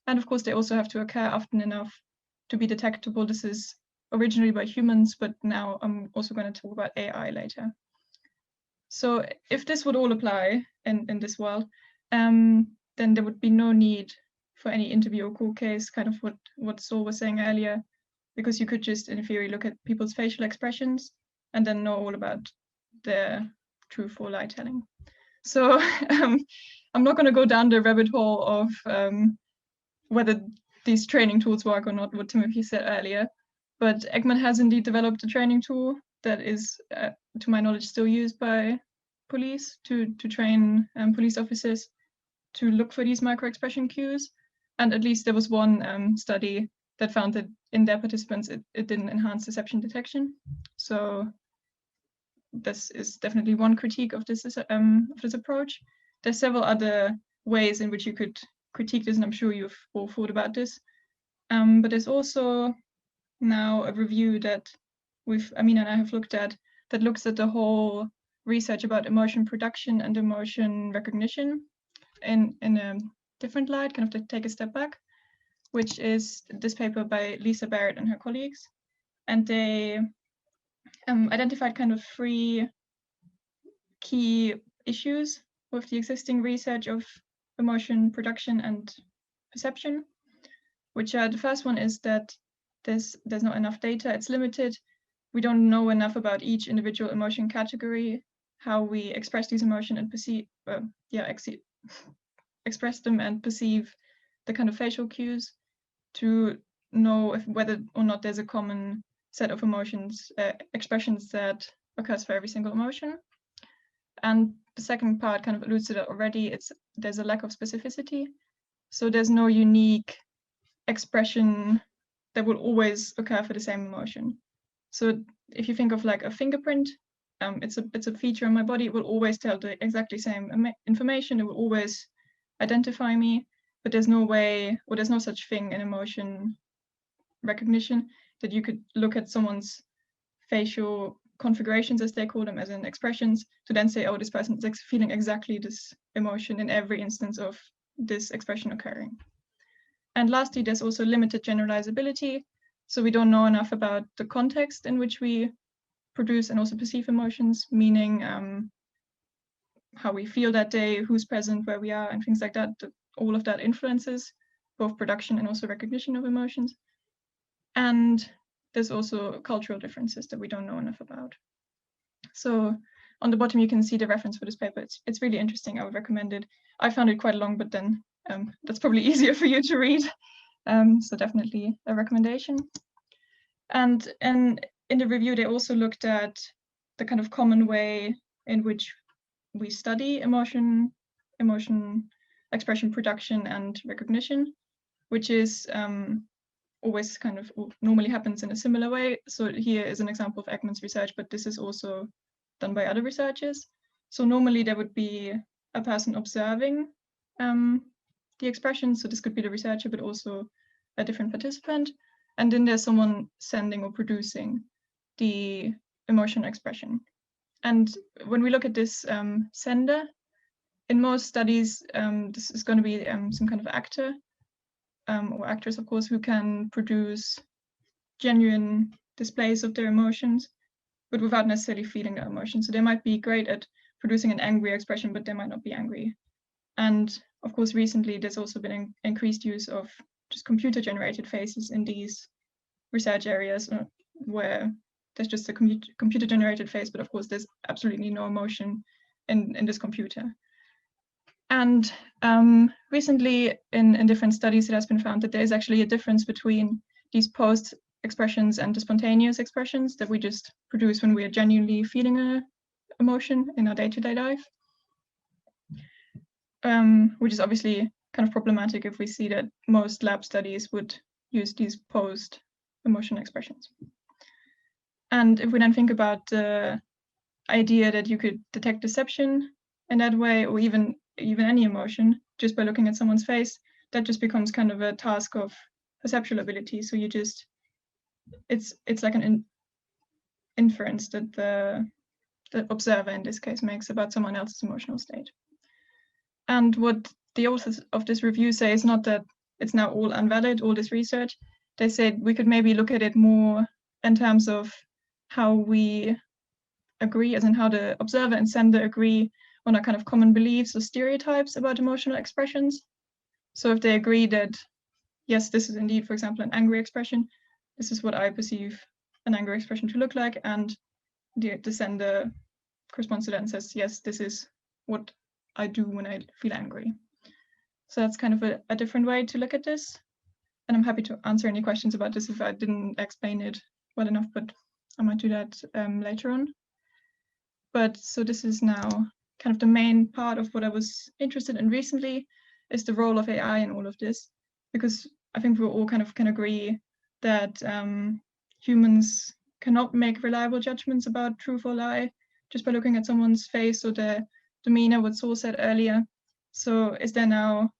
And of course, they also have to occur often enough to be detectable. This is originally by humans, but now I'm also going to talk about AI later. So if this would all apply in this world, then there would be no need for any interview or court case, kind of what Saul was saying earlier, because you could just, in theory, look at people's facial expressions and then know all about their truth or lie telling. So I'm not going to go down the rabbit hole of whether these training tools work or not, what Timothy said earlier, but Egmont has indeed developed a training tool that is, to my knowledge, still used by police to train police officers to look for these micro-expression cues. And at least there was one study that found that in their participants, it didn't enhance deception detection. So this is definitely one critique of this approach. There's several other ways in which you could critique this, and I'm sure you've all thought about this. But there's also now a review that Amina and I have looked at that looks at the whole research about emotion production and emotion recognition in a different light, kind of to take a step back, which is this paper by Lisa Barrett and her colleagues. And they identified kind of 3 key issues with the existing research of emotion production and perception, which are, the first one is that there's not enough data, it's limited. We don't know enough about each individual emotion category, how we express these emotions and perceive, express them and perceive the kind of facial cues to know whether or not there's a common set of emotions, expressions that occurs for every single emotion. And the second part kind of alludes to that already, there's a lack of specificity. So there's no unique expression that will always occur for the same emotion. So if you think of like a fingerprint, it's a feature on my body, it will always tell the exactly same information, it will always identify me, but there's no way, or there's no such thing in emotion recognition that you could look at someone's facial configurations, as they call them, as in expressions, to then say, oh, this person is feeling exactly this emotion in every instance of this expression occurring. And lastly, there's also limited generalizability. So we don't know enough about the context in which we produce and also perceive emotions, meaning how we feel that day, who's present, where we are, and things like that. All of that influences both production and also recognition of emotions. And there's also cultural differences that we don't know enough about. So on the bottom, you can see the reference for this paper. It's really interesting. I would recommend it. I found it quite long, but then that's probably easier for you to read. So definitely a recommendation. And in the review, they also looked at the kind of common way in which we study emotion expression, production, and recognition, which is always kind of normally happens in a similar way. So here is an example of Egmont's research, but this is also done by other researchers. So normally there would be a person observing the expression. So this could be the researcher, but also a different participant. And then there's someone sending or producing the emotional expression. And when we look at this sender, in most studies, this is going to be some kind of actor or actress, of course, who can produce genuine displays of their emotions, but without necessarily feeling their emotions. So they might be great at producing an angry expression, but they might not be angry. And of course, recently, there's also been increased use of just computer-generated faces in these research areas where there's just a computer-generated face, but of course, there's absolutely no emotion in this computer. And recently, in different studies, it has been found that there is actually a difference between these posed expressions and the spontaneous expressions that we just produce when we are genuinely feeling an emotion in our day-to-day life, which is obviously kind of problematic if we see that most lab studies would use these posed emotion expressions. And if we then think about the idea that you could detect deception in that way, or even any emotion, just by looking at someone's face, that just becomes kind of a task of perceptual ability. So you just, it's like an inference that the observer in this case makes about someone else's emotional state. And what the authors of this review say is not that it's now all invalid, all this research. They said we could maybe look at it more in terms of how we agree, as in how the observer and sender agree on a kind of common beliefs or stereotypes about emotional expressions. So if they agree that, yes, this is indeed, for example, an angry expression, this is what I perceive an angry expression to look like, and the sender corresponds to that and says, yes, this is what I do when I feel angry. So that's kind of a different way to look at this. And I'm happy to answer any questions about this if I didn't explain it well enough, but I might do that later on. But so this is now kind of the main part of what I was interested in recently, is the role of AI in all of this, because I think we all kind of can agree that humans cannot make reliable judgments about truth or lie just by looking at someone's face or their demeanor, what Saul said earlier. So is there now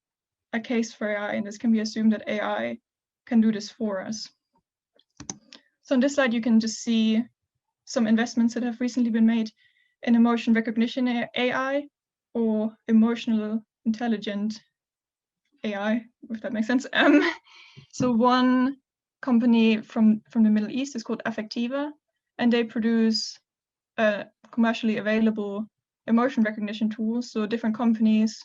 a case for AI, and this can be assumed that AI can do this for us? So on this slide, you can just see some investments that have recently been made in emotion recognition AI or emotional intelligent AI, if that makes sense. So one company from the Middle East is called Affectiva, and they produce commercially available emotion recognition tools. So different companies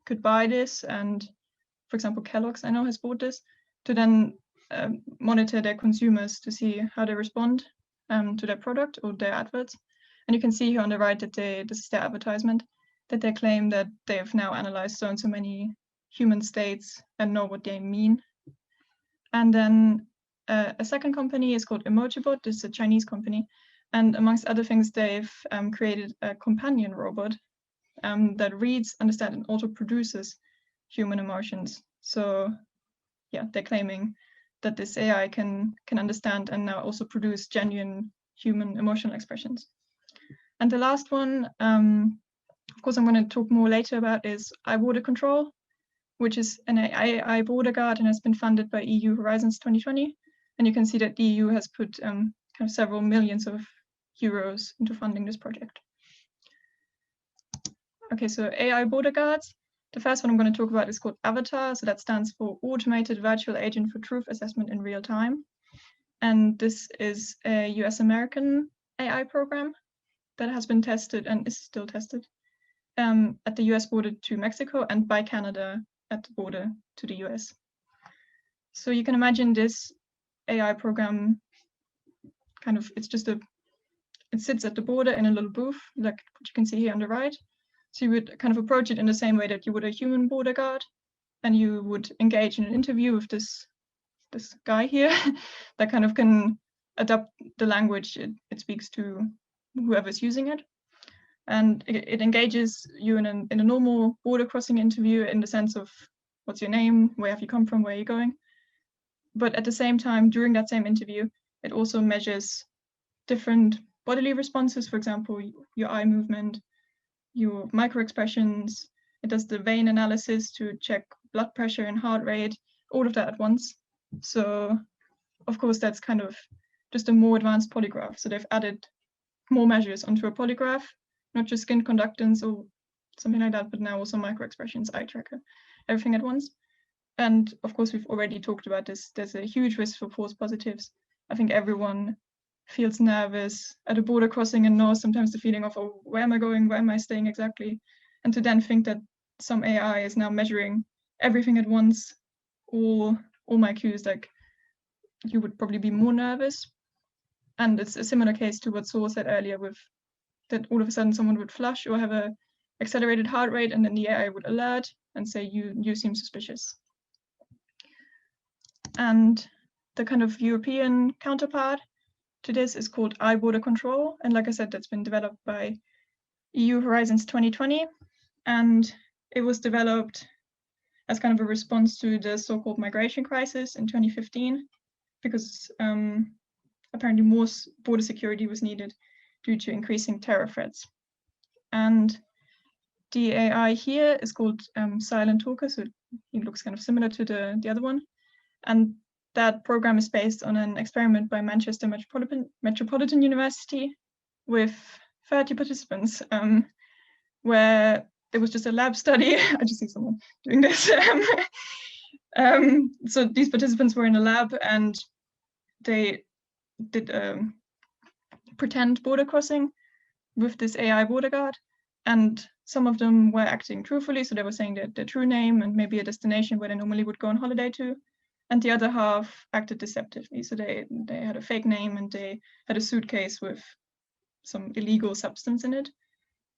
could buy this, and for example, Kellogg's, I know, has bought this to then monitor their consumers to see how they respond to their product or their adverts. And you can see here on the right that this is their advertisement, that they claim that they have now analyzed so and so many human states and know what they mean. And then a second company is called Emojibot. This is a Chinese company. And amongst other things, they've created a companion robot that reads, understands, and also produces human emotions. So yeah, they're claiming that this AI can understand and now also produce genuine human emotional expressions. And the last one, of course, I'm going to talk more later about, is eye border control, which is an AI border guard and has been funded by EU Horizons 2020. And you can see that the EU has put kind of several millions of euros into funding this project. Okay, so AI border guards. The first one I'm going to talk about is called Avatar. So that stands for Automated Virtual Agent for Truth Assessment in Real Time. And this is a US-American AI program that has been tested and is still tested at the US border to Mexico and by Canada at the border to the US. So you can imagine this AI program kind of, it sits at the border in a little booth, like what you can see here on the right. So you would kind of approach it in the same way that you would a human border guard, and you would engage in an interview with this guy here that kind of can adapt the language it speaks to whoever's using it. And it engages you in a normal border crossing interview in the sense of what's your name, where have you come from, where are you going? But at the same time, during that same interview, it also measures different bodily responses, for example, your eye movement, your micro expressions. It does the vein analysis to check blood pressure and heart rate, all of that at once. So of course, that's kind of just a more advanced polygraph. So they've added more measures onto a polygraph, not just skin conductance or something like that, but now also micro expressions, eye tracker, everything at once. And of course, we've already talked about this. There's a huge risk for false positives. I think everyone feels nervous at a border crossing and knows sometimes the feeling of, oh, where am I going? Where am I staying exactly? And to then think that some AI is now measuring everything at once, all my cues, like, you would probably be more nervous. And it's a similar case to what Saul said earlier, with that all of a sudden someone would flush or have a accelerated heart rate, and then the AI would alert and say, you seem suspicious. And the kind of European counterpart to this is called eye border control. And like I said, that's been developed by EU Horizons 2020. And it was developed as kind of a response to the so-called migration crisis in 2015, because apparently more border security was needed due to increasing terror threats. And the AI here is called Silent Talker, so it looks kind of similar to the other one. And that program is based on an experiment by Manchester Metropolitan University with 30 participants, where there was just a lab study. I just see someone doing this, So these participants were in a lab and they did pretend border crossing with this AI border guard, and some of them were acting truthfully, so they were saying their true name and maybe a destination where they normally would go on holiday to, and the other half acted deceptively. So they had a fake name and they had a suitcase with some illegal substance in it.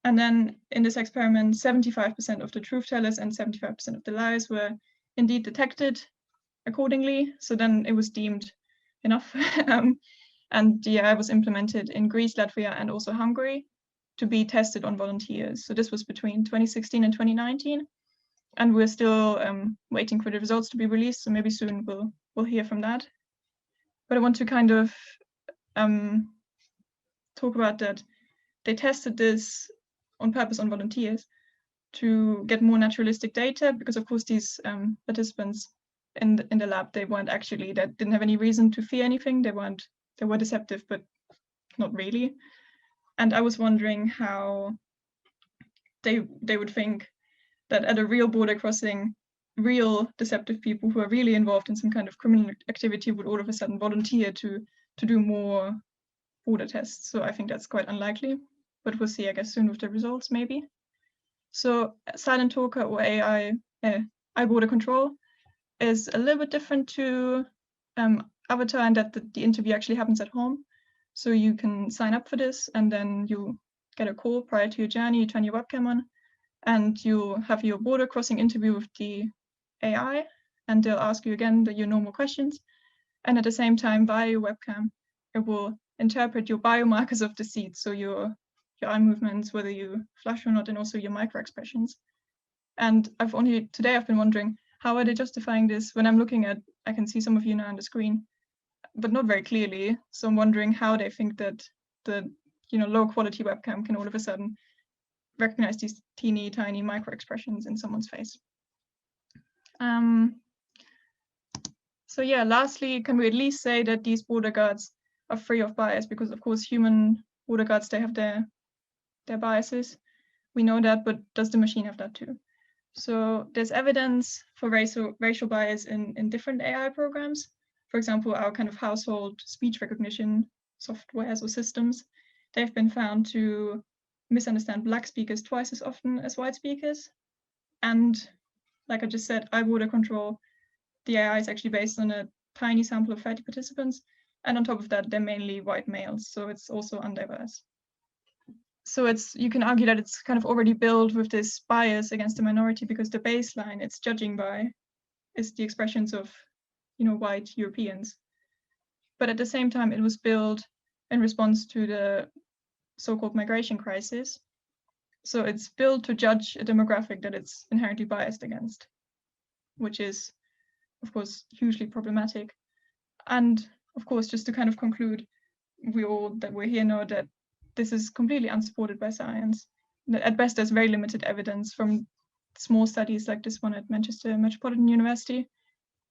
And then in this experiment, 75% of the truth tellers and 75% of the lies were indeed detected accordingly. So then it was deemed enough. And the AI was implemented in Greece, Latvia, and also Hungary to be tested on volunteers. So this was between 2016 and 2019. And we're still waiting for the results to be released. So maybe soon we'll hear from that. But I want to kind of talk about that. They tested this on purpose on volunteers to get more naturalistic data, because of course these participants in the lab, they didn't have any reason to fear anything. They were deceptive, but not really. And I was wondering how they would think that at a real border crossing, real deceptive people who are really involved in some kind of criminal activity would all of a sudden volunteer to do more border tests. So I think that's quite unlikely, but we'll see, I guess, soon with the results, maybe. So silent talker or AI border control is a little bit different to Avatar, in that the interview actually happens at home. So you can sign up for this and then you get a call prior to your journey, you turn your webcam on, and you'll have your border crossing interview with the AI, and they'll ask you again your normal questions. And at the same time, via your webcam, it will interpret your biomarkers of deceit, so your eye movements, whether you flush or not, and also your micro expressions. And today I've been wondering, how are they justifying this? When I'm looking at, I can see some of you now on the screen, but not very clearly. So I'm wondering how they think that the low quality webcam can all of a sudden recognize these teeny tiny micro expressions in someone's face. So yeah, lastly, can we at least say that these border guards are free of bias? Because of course, human border guards, they have their biases. We know that, but does the machine have that too? So there's evidence for racial bias in different AI programs. For example, our kind of household speech recognition softwares or systems, they've been found to misunderstand Black speakers twice as often as white speakers. And like I just said, eye border control, the AI is actually based on a tiny sample of 30 participants. And on top of that, they're mainly white males. So it's also undiverse. So you can argue that it's kind of already built with this bias against the minority, because the baseline it's judging by is the expressions of, white Europeans. But at the same time, it was built in response to the so-called migration crisis. So it's built to judge a demographic that it's inherently biased against, which is, of course, hugely problematic. And of course, just to kind of conclude, we're here know that this is completely unsupported by science. At best, there's very limited evidence from small studies like this one at Manchester Metropolitan University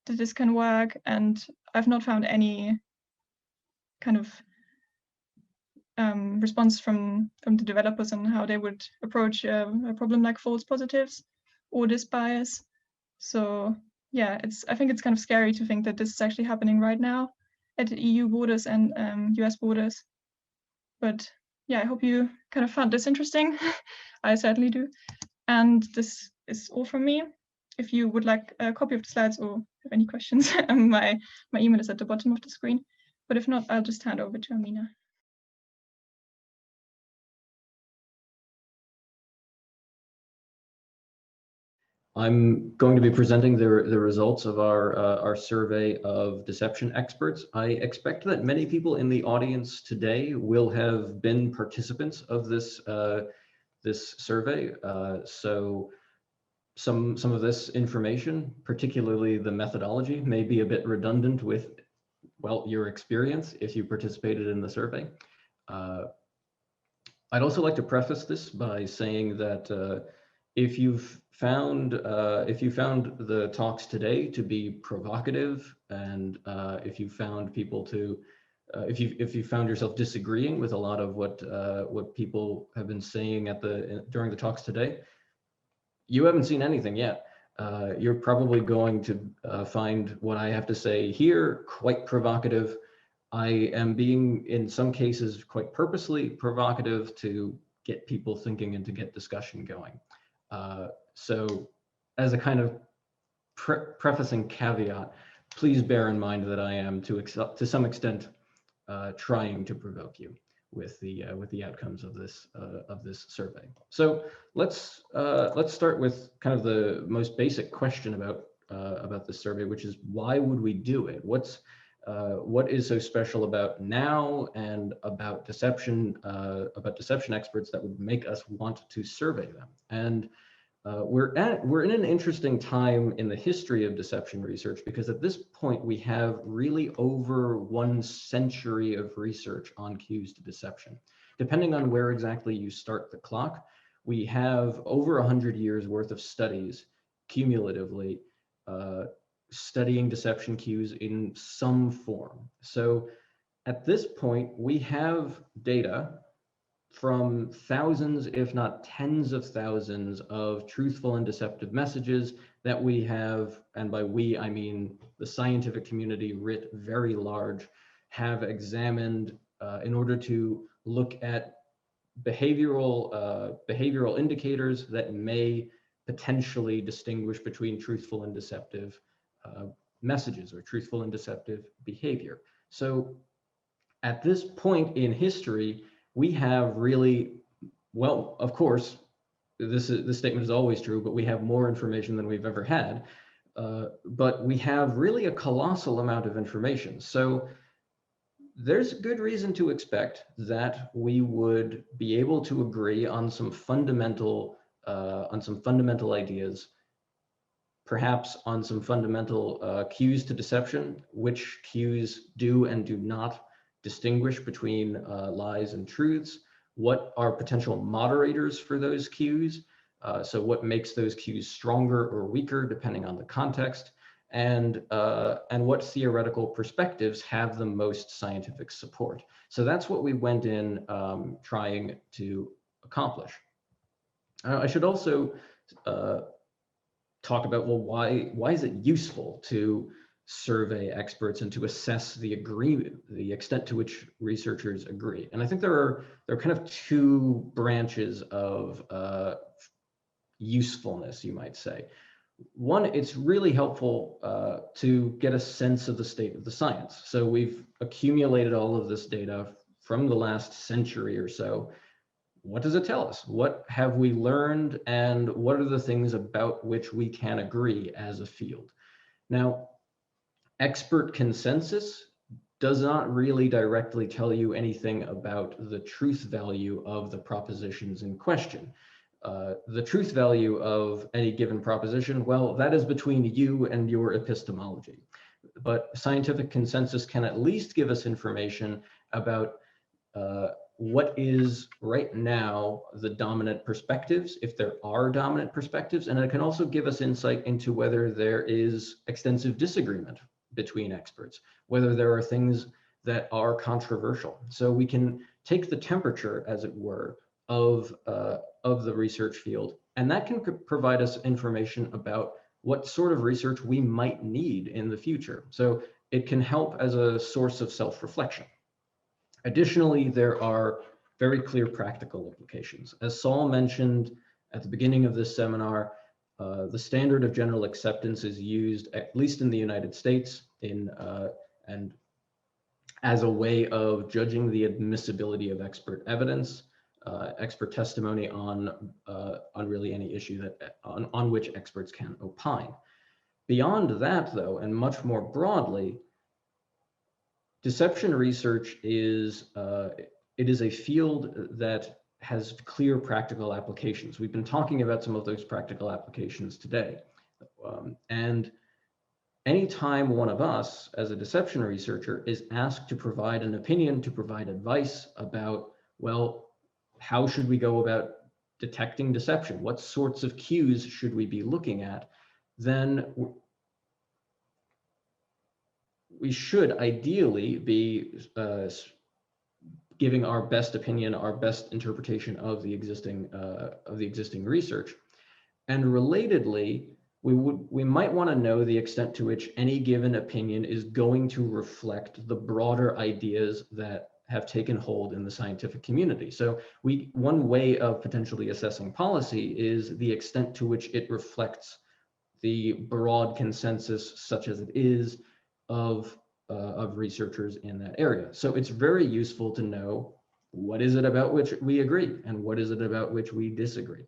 that this can work. And I've not found any kind of response from the developers on how they would approach a problem like false positives or this bias. So yeah, I think it's kind of scary to think that this is actually happening right now at the EU borders and US borders. But yeah, I hope you kind of found this interesting. I certainly do. And this is all from me. If you would like a copy of the slides or have any questions, my email is at the bottom of the screen. But if not, I'll just hand over to Amina. I'm going to be presenting the results of our survey of deception experts. I expect that many people in the audience today will have been participants of this this survey. So some of this information, particularly the methodology, may be a bit redundant with, well, your experience if you participated in the survey. I'd also like to preface this by saying that if you found the talks today to be provocative, and if you found people to if you found yourself disagreeing with a lot of what people have been saying during the talks today, you haven't seen anything yet. you're probably going to find what I have to say here quite provocative. I am being, in some cases, quite purposely provocative to get people thinking and to get discussion going. So as a kind of prefacing caveat, please bear in mind that I am to some extent trying to provoke you with the outcomes of this survey. So let's start with kind of the most basic question about this survey, which is why would we do it? What is so special about now and about deception experts that would make us want to survey them? And we're in an interesting time in the history of deception research, because at this point we have really over 1 century of research on cues to deception. Depending on where exactly you start the clock, we have over 100 years worth of studies cumulatively studying deception cues in some form. So at this point, we have data from thousands, if not tens of thousands, of truthful and deceptive messages that we have, and by we, I mean the scientific community writ very large, have examined in order to look at behavioral indicators that may potentially distinguish between truthful and deceptive messages or truthful and deceptive behavior. So at this point in history, we have really, well, of course, this statement is always true, but we have more information than we've ever had. But we have really a colossal amount of information. So there's good reason to expect that we would be able to agree on some fundamental ideas, perhaps on some fundamental cues to deception, which cues do and do not distinguish between lies and truths, what are potential moderators for those cues, so what makes those cues stronger or weaker depending on the context, and what theoretical perspectives have the most scientific support. So that's what we went in trying to accomplish. I should also talk about, well, why is it useful to survey experts and to assess the extent to which researchers agree? And I think there are kind of 2 branches of usefulness, you might say. One, it's really helpful to get a sense of the state of the science. So we've accumulated all of this data from the last century or so. What does it tell us? What have we learned, and what are the things about which we can agree as a field? Now, expert consensus does not really directly tell you anything about the truth value of the propositions in question. The truth value of any given proposition, well, that is between you and your epistemology. But scientific consensus can at least give us information about what is right now the dominant perspectives, if there are dominant perspectives, and it can also give us insight into whether there is extensive disagreement between experts, whether there are things that are controversial. So we can take the temperature, as it were, of the research field, and that can provide us information about what sort of research we might need in the future. So it can help as a source of self-reflection. Additionally, there are very clear practical implications. As Saul mentioned at the beginning of this seminar, the standard of general acceptance is used, at least in the United States, and as a way of judging the admissibility of expert evidence, expert testimony on really any issue on which experts can opine. Beyond that, though, and much more broadly, deception research is a field that has clear practical applications. We've been talking about some of those practical applications today. And anytime one of us, as a deception researcher, is asked to provide an opinion, to provide advice about, well, how should we go about detecting deception? What sorts of cues should we be looking at? Then we should ideally be giving our best opinion, our best interpretation of the existing research. And relatedly, we might want to know the extent to which any given opinion is going to reflect the broader ideas that have taken hold in the scientific community. So one way of potentially assessing policy is the extent to which it reflects the broad consensus, such as it is, of researchers in that area. So it's very useful to know what is it about which we agree and what is it about which we disagree.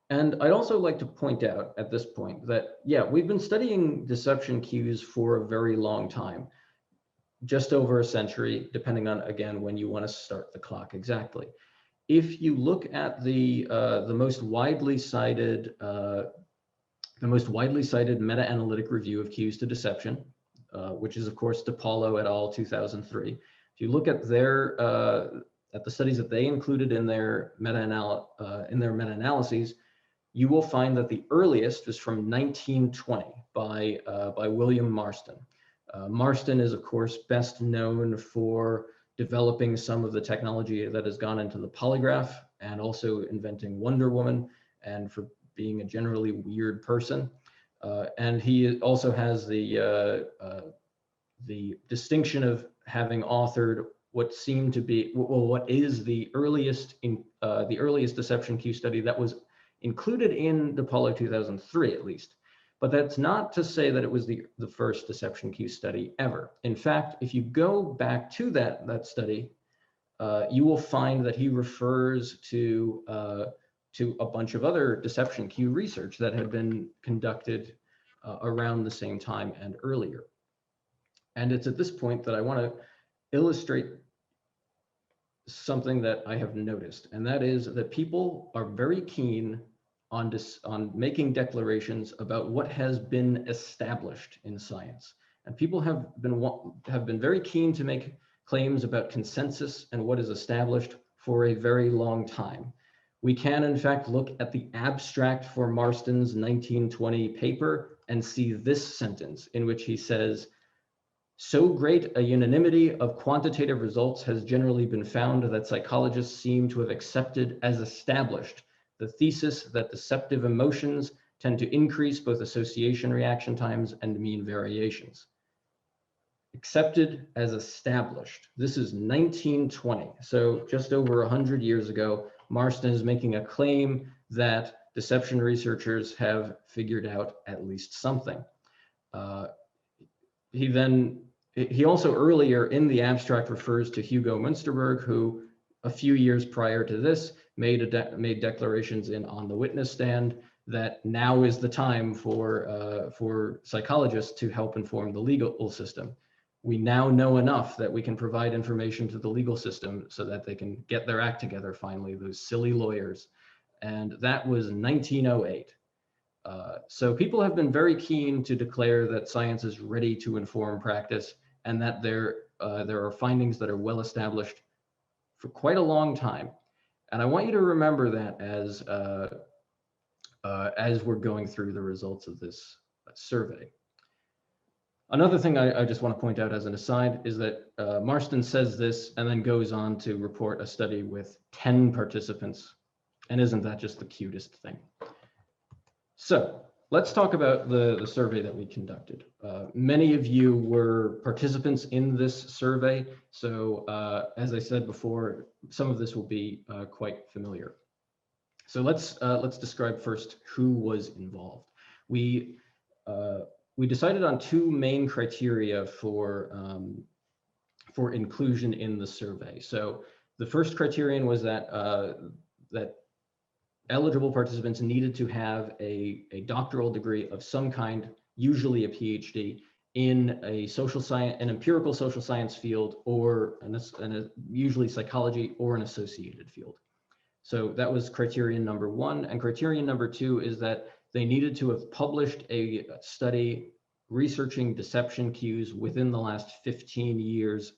And I'd also like to point out at this point that, yeah, we've been studying deception cues for a very long time, just over a century, depending on, again, when you want to start the clock exactly. If you look at the most widely cited meta-analytic review of cues to deception, which is of course DiPaolo et al. 2003. If you look at the studies that they included in their meta-analyses, you will find that the earliest is from 1920 by William Marston. Marston is of course best known for developing some of the technology that has gone into the polygraph and also inventing Wonder Woman, and for being a generally weird person. And he also has the distinction of having authored what seemed to be, well, what is the earliest deception cue study that was included in DiPaolo 2003 at least. But that's not to say that it was the first deception cue study ever. In fact, if you go back to that study, you will find that he refers to a bunch of other deception cue research that had been conducted around the same time and earlier. And it's at this point that I want to illustrate something that I have noticed, and that is that people are very keen on making declarations about what has been established in science. And people have been very keen to make claims about consensus and what is established for a very long time. We can, in fact, look at the abstract for Marston's 1920 paper and see this sentence in which he says, "So great a unanimity of quantitative results has generally been found that psychologists seem to have accepted as established the thesis that deceptive emotions tend to increase both association reaction times and mean variations." Accepted as established. This is 1920, so just over 100 years ago. Marston is making a claim that deception researchers have figured out at least something. He also earlier in the abstract refers to Hugo Münsterberg, who a few years prior to this made declarations on the witness stand that now is the time for psychologists to help inform the legal system. We now know enough that we can provide information to the legal system so that they can get their act together finally, those silly lawyers. And that was 1908. So people have been very keen to declare that science is ready to inform practice and that there are findings that are well established for quite a long time. And I want you to remember that as we're going through the results of this survey. Another thing I just want to point out as an aside is that Marston says this and then goes on to report a study with 10 participants. And isn't that just the cutest thing? So let's talk about the survey that we conducted. Many of you were participants in this survey. So as I said before, some of this will be quite familiar. So let's describe first who was involved. We decided on two main criteria for inclusion in the survey. So the first criterion was that eligible participants needed to have a doctoral degree of some kind, usually a PhD, in an empirical social science field, or usually psychology or an associated field. So that was criterion number one. And criterion number two is that they needed to have published a study researching deception cues within the last 15 years,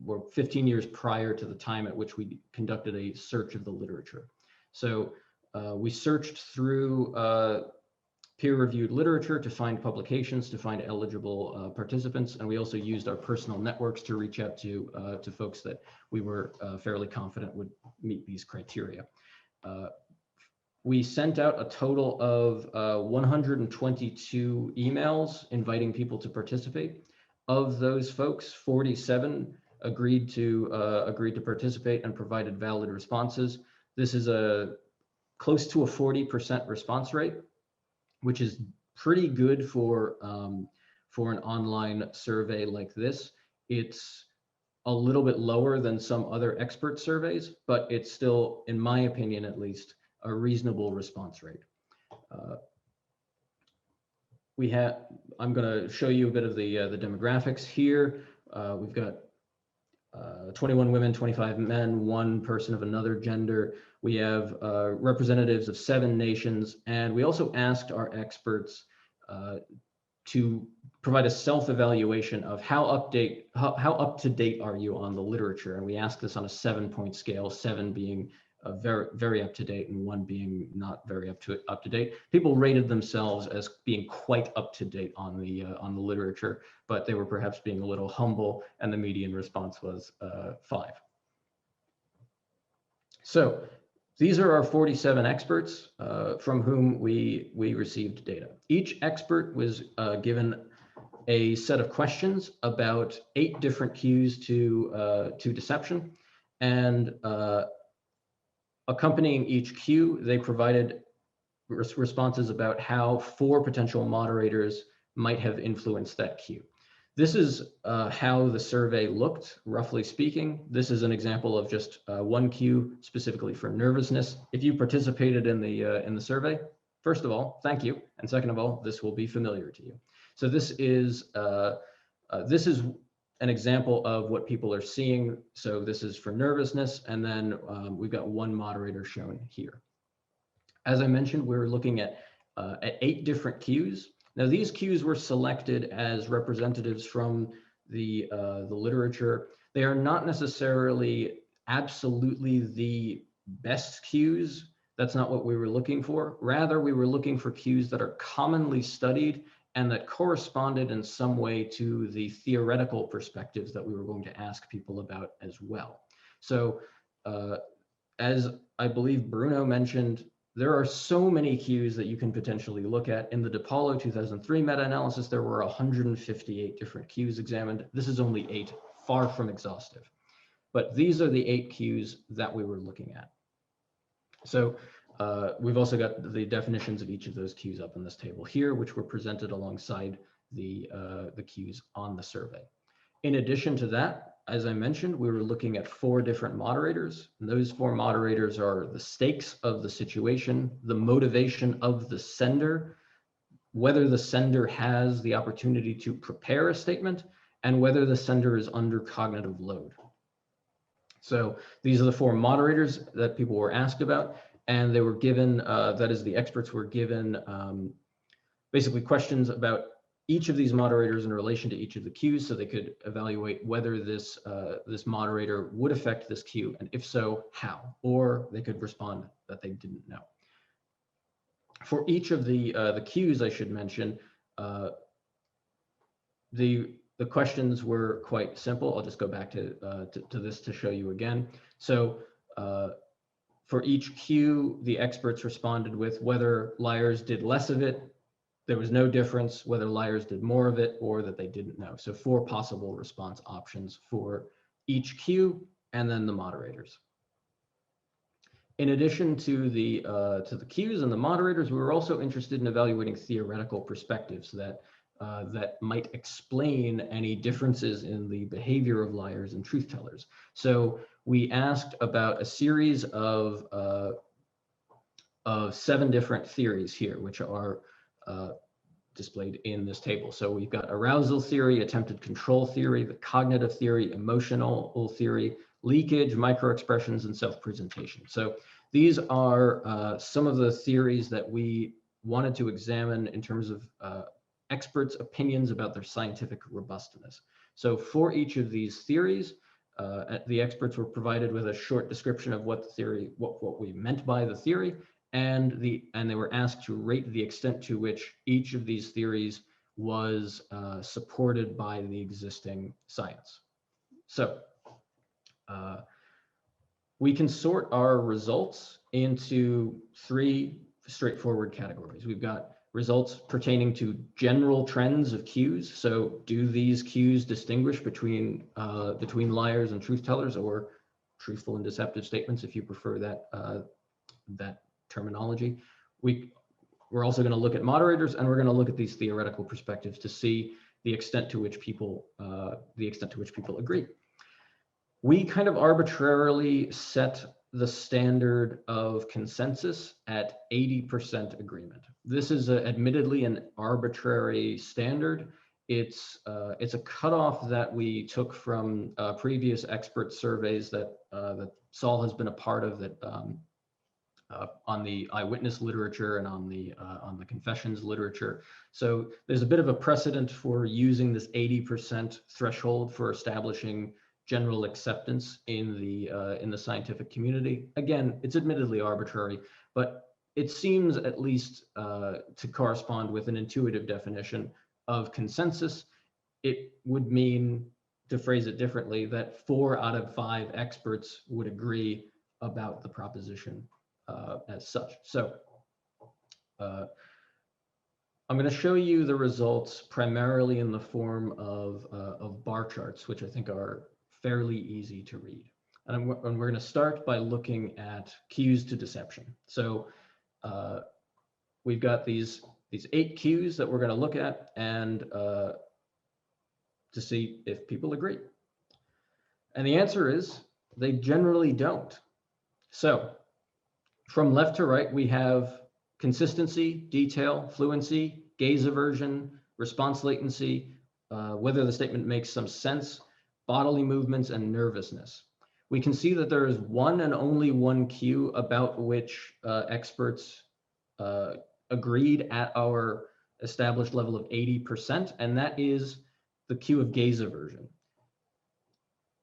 or 15 years prior to the time at which we conducted a search of the literature. So we searched through peer-reviewed literature to find publications, to find eligible participants, and we also used our personal networks to reach out to folks that we were fairly confident would meet these criteria. We sent out a total of 122 emails inviting people to participate. Of those folks, 47 agreed to participate and provided valid responses. This is close to a 40% response rate, which is pretty good for an online survey like this. It's a little bit lower than some other expert surveys, but it's still, in my opinion at least, a reasonable response rate. I'm going to show you a bit of the demographics here. We've got 21 women, 25 men, 1 person of another gender. We have representatives of 7 nations, and we also asked our experts to provide a self-evaluation of how up to date are you on the literature, and we asked this on a 7-point scale, 7 being very up to date and 1 being not very up to date. People rated themselves as being quite up to date on the literature, but they were perhaps being a little humble, and the median response was 5. So these are our 47 experts from whom we received data. Each expert was given a set of questions about 8 different cues to deception, and accompanying each cue, they provided responses about how 4 potential moderators might have influenced that cue. This is how the survey looked, roughly speaking. This is an example of just 1 cue specifically for nervousness. If you participated in the survey, first of all, thank you, and second of all, this will be familiar to you. So this is an example of what people are seeing. So this is for nervousness, and then we've got 1 moderator shown here. As I mentioned, we're looking at 8 different cues. Now, these cues were selected as representatives from the literature. They are not necessarily absolutely the best cues. That's not what we were looking for. Rather, we were looking for cues that are commonly studied and that corresponded in some way to the theoretical perspectives that we were going to ask people about as well. So as I believe Bruno mentioned, there are so many cues that you can potentially look at. In the DiPaolo 2003 meta-analysis, there were 158 different cues examined. This is only 8, far from exhaustive. But these are the 8 cues that we were looking at. So we've also got the definitions of each of those cues up in this table here, which were presented alongside the cues on the survey. In addition to that, as I mentioned, we were looking at 4 different moderators. And those 4 moderators are the stakes of the situation, the motivation of the sender, whether the sender has the opportunity to prepare a statement, and whether the sender is under cognitive load. So these are the 4 moderators that people were asked about, and they were given, that is, the experts were given basically questions about each of these moderators in relation to each of the cues, so they could evaluate whether this moderator would affect this cue, and if so, how, or they could respond that they didn't know. For each of the cues, I should mention, the questions were quite simple. I'll just go back to this to show you again. So for each cue, the experts responded with whether liars did less of it, there was no difference, whether liars did more of it, or that they didn't know. So 4 possible response options for each cue, and then the moderators. In addition to the cues and the moderators, we were also interested in evaluating theoretical perspectives that might explain any differences in the behavior of liars and truth tellers. So we asked about a series of 7 different theories here, which are displayed in this table. So we've got arousal theory, attempted control theory, the cognitive theory, emotional theory, leakage, microexpressions, and self-presentation. So these are some of the theories that we wanted to examine in terms of experts' opinions about their scientific robustness. So for each of these theories, the experts were provided with a short description of what the theory, what we meant by the theory, and they were asked to rate the extent to which each of these theories was supported by the existing science. So we can sort our results into 3 straightforward categories. We've got results pertaining to general trends of cues. So do these cues distinguish between liars and truth tellers, or truthful and deceptive statements, if you prefer that that terminology. We're also going to look at moderators, and we're going to look at these theoretical perspectives to see the extent to which people agree. We kind of arbitrarily set the standard of consensus at 80% agreement. This is admittedly an arbitrary standard. It's a cutoff that we took from previous expert surveys that Saul has been a part of, that on the eyewitness literature and on the confessions literature. So there's a bit of a precedent for using this 80% threshold for establishing general acceptance in the scientific community. Again, it's admittedly arbitrary, but it seems at least to correspond with an intuitive definition of consensus. It would mean, to phrase it differently, that 4 out of 5 experts would agree about the proposition as such. So I'm going to show you the results primarily in the form of bar charts, which I think are fairly easy to read. And we're going to start by looking at cues to deception. So we've got these 8 cues that we're going to look at, and to see if people agree. And the answer is they generally don't. So from left to right, we have consistency, detail, fluency, gaze aversion, response latency, whether the statement makes some sense, bodily movements, and nervousness. We can see that there is one and only one cue about which experts agreed at our established level of 80%, and that is the cue of gaze aversion.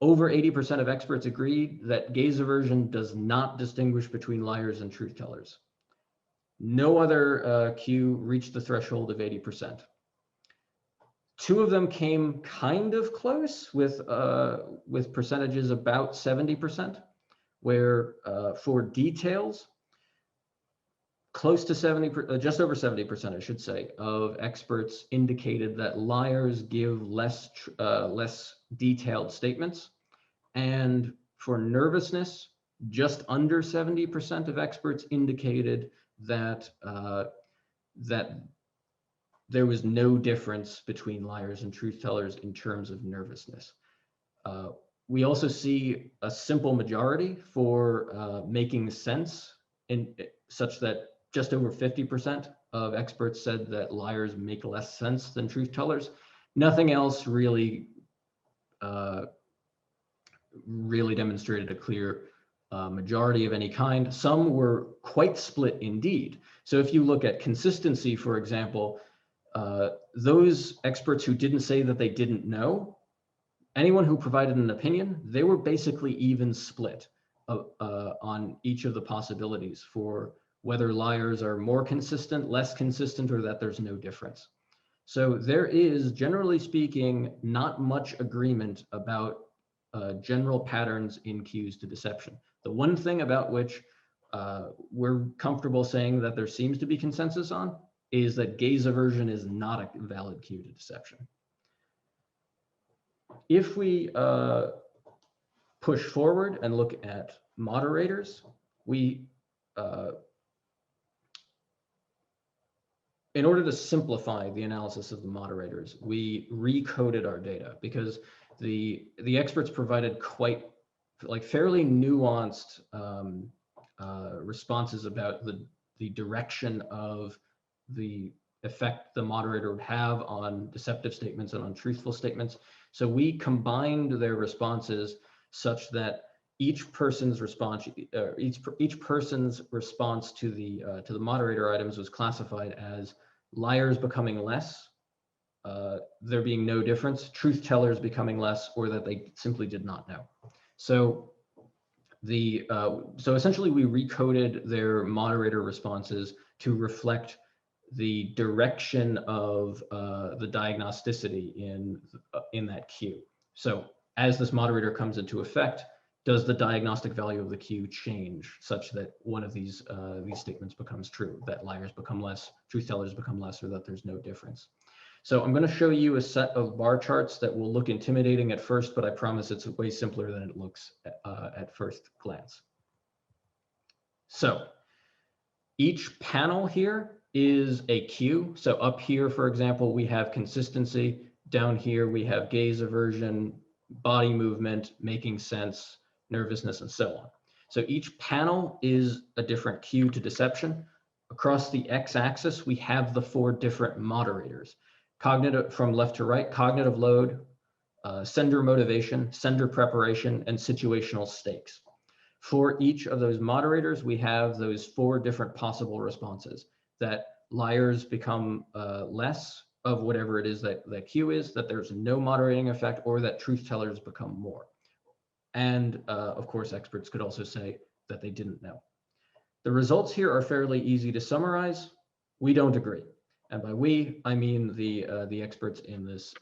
Over 80% of experts agreed that gaze aversion does not distinguish between liars and truth tellers. No other cue reached the threshold of 80%. 2 of them came kind of close with percentages about 70%, where for details, close to 70%, just over 70%, I should say, of experts indicated that liars give less detailed statements. And for nervousness, just under 70% of experts indicated that that there was no difference between liars and truth tellers in terms of nervousness. We also see a simple majority for making sense, in such that just over 50% of experts said that liars make less sense than truth tellers. Nothing else really demonstrated a clear majority of any kind. Some were quite split indeed. So if you look at consistency, for example, those experts who didn't say that they didn't know, anyone who provided an opinion, they were basically even split on each of the possibilities for whether liars are more consistent, less consistent, or that there's no difference. So there is, generally speaking, not much agreement about general patterns in cues to deception. The one thing about which we're comfortable saying that there seems to be consensus on is that gaze aversion is not a valid cue to deception. If we push forward and look at moderators, in order to simplify the analysis of the moderators, we recoded our data, because the experts provided fairly nuanced responses about the direction of the effect the moderator would have on deceptive statements and on truthful statements. So we combined their responses such that each person's response to the moderator items was classified as liars becoming less, there being no difference, truth tellers becoming less, or that they simply did not know. So so essentially we recoded their moderator responses to reflect the direction of the diagnosticity in that cue. So as this moderator comes into effect, does the diagnostic value of the Q change such that one of these statements becomes true, that liars become less, truth tellers become less, or that there's no difference? So I'm going to show you a set of bar charts that will look intimidating at first, but I promise it's way simpler than it looks at first glance. So each panel here is a Q. So up here, for example, we have consistency. Down here, we have gaze aversion, body movement, making sense, nervousness, and so on. So each panel is a different cue to deception. Across the x-axis, we have the 4 different moderators. Cognitive, from left to right, cognitive load, sender motivation, sender preparation, and situational stakes. For each of those moderators, we have those 4 different possible responses, that liars become less of whatever it is that Q is, that there's no moderating effect, or that truth tellers become more. And of course, experts could also say that they didn't know. The results here are fairly easy to summarize. We don't agree. And by we, I mean the experts in this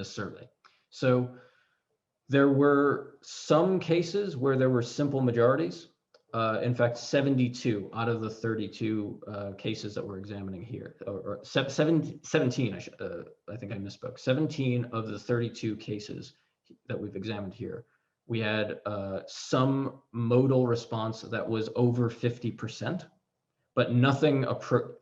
survey. So there were some cases where there were simple majorities. In fact, 72 out of the 32 cases that we're examining here, or 17, I think I misspoke. 17 of the 32 cases that we've examined here, we had some modal response that was over 50%, but nothing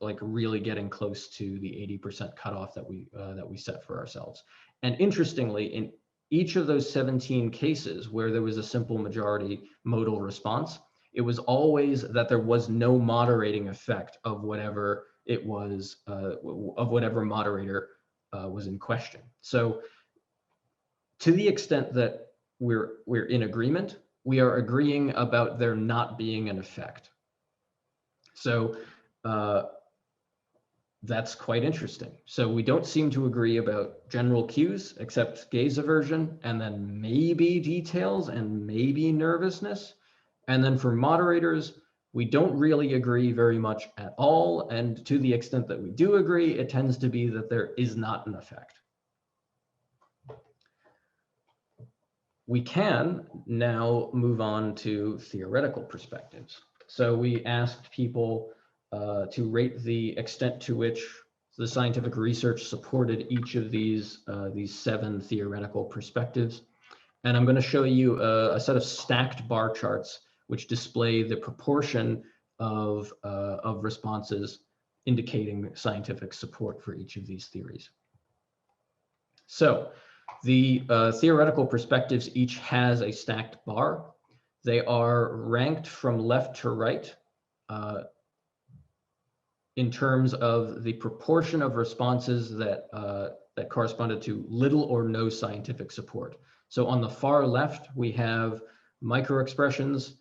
like really getting close to the 80% cutoff that we set for ourselves. And interestingly, in each of those 17 cases where there was a simple majority modal response, it was always that there was no moderating effect of whatever it was, of whatever moderator was in question. So to the extent that we're in agreement, we are agreeing about there not being an effect. So that's quite interesting. So we don't seem to agree about general cues, except gaze aversion, and then maybe details and maybe nervousness. And then for moderators, we don't really agree very much at all. And to the extent that we do agree, it tends to be that there is not an effect. We can now move on to theoretical perspectives. So we asked people to rate the extent to which the scientific research supported each of these 7 theoretical perspectives. And I'm going to show you a set of stacked bar charts which display the proportion of responses indicating scientific support for each of these theories. So the theoretical perspectives each has a stacked bar. They are ranked from left to right in terms of the proportion of responses that corresponded to little or no scientific support. So on the far left, we have microexpressions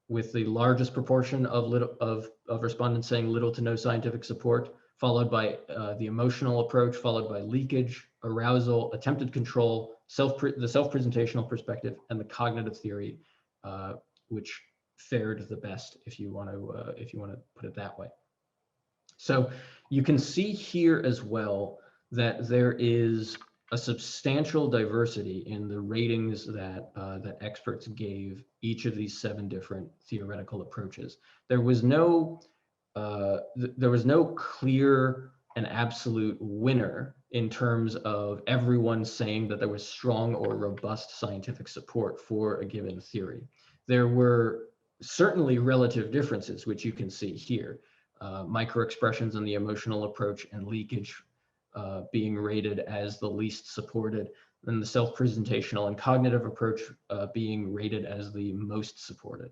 with the largest proportion of respondents saying little to no scientific support, followed by the emotional approach, followed by leakage, arousal, attempted control, the self-presentational perspective, and the cognitive theory, which fared the best, if you want to put it that way. So you can see here as well that there is a substantial diversity in the ratings that experts gave each of these 7 different theoretical approaches. There was no clear and absolute winner in terms of everyone saying that there was strong or robust scientific support for a given theory. There were certainly relative differences, which you can see here. Microexpressions in the emotional approach and leakage being rated as the least supported, and the self-presentational and cognitive approach being rated as the most supported.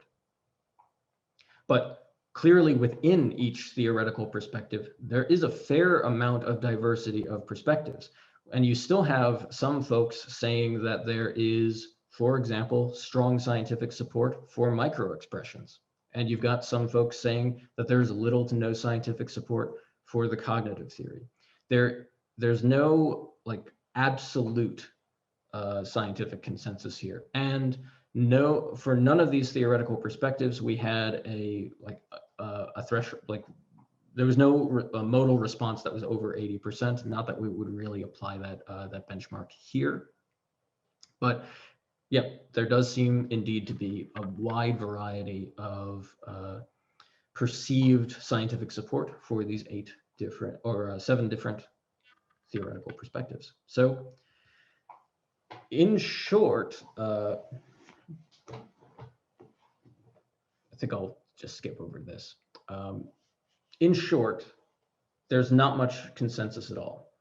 But clearly within each theoretical perspective, there is a fair amount of diversity of perspectives. And you still have some folks saying that there is, for example, strong scientific support for microexpressions. And you've got some folks saying that there's little to no scientific support for the cognitive theory. There's no like absolute scientific consensus here. And no, for none of these theoretical perspectives, we had a threshold, like there was no modal response that was over 80%. Not that we would really apply that benchmark here, but Yep, there does seem indeed to be a wide variety of perceived scientific support for these 7 different theoretical perspectives. So in short, I think I'll just skip over this. In short, there's not much consensus at all.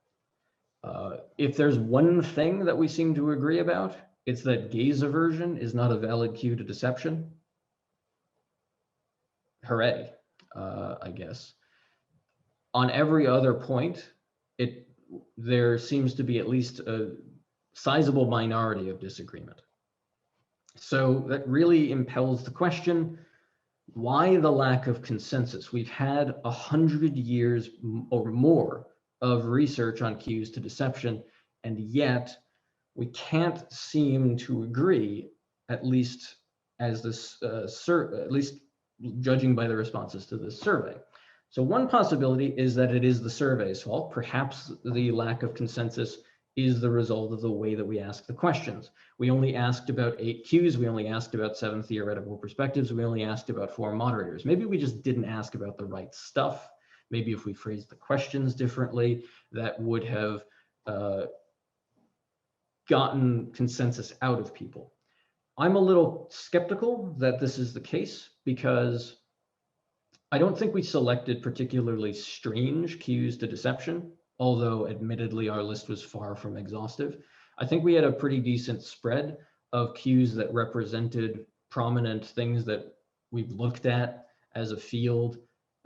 If there's one thing that we seem to agree about, it's that gaze aversion is not a valid cue to deception. Hooray, I guess. On every other point, there seems to be at least a sizable minority of disagreement. So that really impels the question, why the lack of consensus? We've had 100 years or more of research on cues to deception, and yet we can't seem to agree, at least as this, at least judging by the responses to this survey. So one possibility is that it is the survey's fault. Perhaps the lack of consensus is the result of the way that we ask the questions. We only asked about 8 cues. We only asked about 7 theoretical perspectives. We only asked about 4 moderators. Maybe we just didn't ask about the right stuff. Maybe if we phrased the questions differently, that would have gotten consensus out of people. I'm a little skeptical that this is the case because I don't think we selected particularly strange cues to deception, although admittedly our list was far from exhaustive. I think we had a pretty decent spread of cues that represented prominent things that we've looked at as a field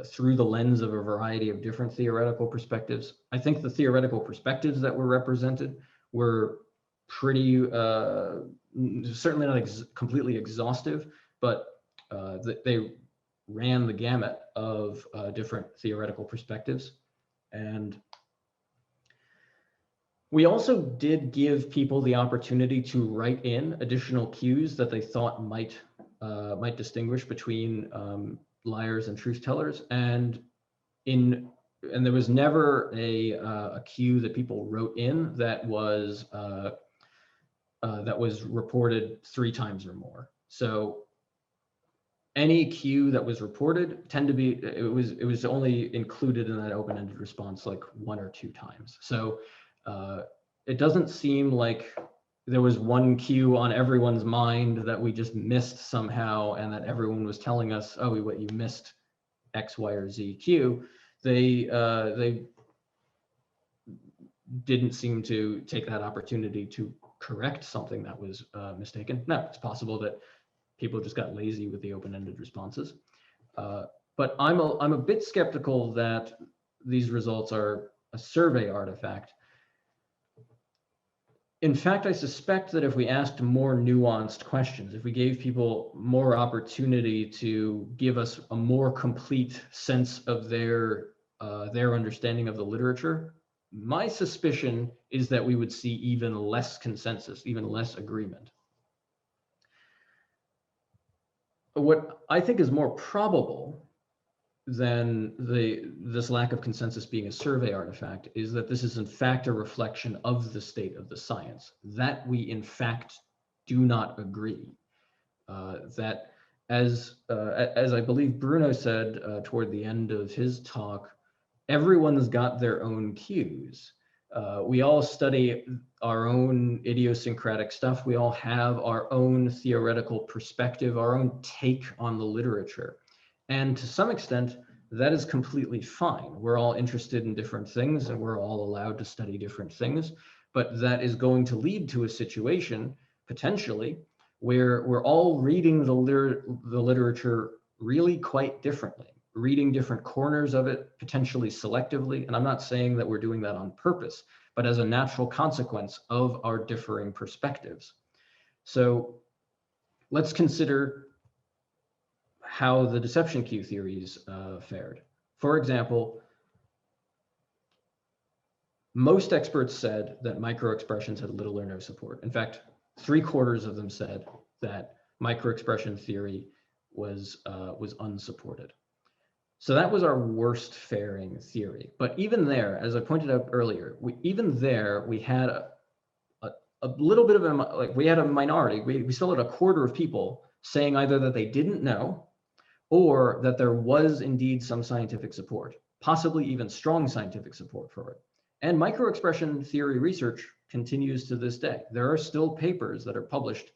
through the lens of a variety of different theoretical perspectives. I think the theoretical perspectives that were represented were pretty, certainly not completely exhaustive, but they ran the gamut of different theoretical perspectives. And we also did give people the opportunity to write in additional cues that they thought might distinguish between liars and truth tellers. And there was never a cue that people wrote in that was reported 3 times or more. So any cue that was reported it was only included in that open-ended response like 1 or 2 times. So it doesn't seem like there was one cue on everyone's mind that we just missed somehow and that everyone was telling us, oh, what you missed X, Y, or Z cue. They didn't seem to take that opportunity to correct something that was mistaken. Now, it's possible that people just got lazy with the open-ended responses. But I'm a bit skeptical that these results are a survey artifact. In fact, I suspect that if we asked more nuanced questions, if we gave people more opportunity to give us a more complete sense of their understanding of the literature, my suspicion is that we would see even less consensus, even less agreement. What I think is more probable than this lack of consensus being a survey artifact is that this is in fact a reflection of the state of the science, that we in fact do not agree. That as I believe Bruno said toward the end of his talk, everyone's got their own cues. We all study our own idiosyncratic stuff. We all have our own theoretical perspective, our own take on the literature. And to some extent, that is completely fine. We're all interested in different things and we're all allowed to study different things, but that is going to lead to a situation, potentially, where we're all reading the literature really quite differently, reading different corners of it, potentially selectively. And I'm not saying that we're doing that on purpose, but as a natural consequence of our differing perspectives. So let's consider how the deception cue theories fared. For example, most experts said that microexpressions had little or no support. In fact, 3/4 of them said that microexpression theory was unsupported. So that was our worst faring theory. But even there, as I pointed out earlier, we had a little bit of a, like we had a minority, we still had a quarter of people saying either that they didn't know or that there was indeed some scientific support, possibly even strong scientific support for it. And microexpression theory research continues to this day. There are still papers that are published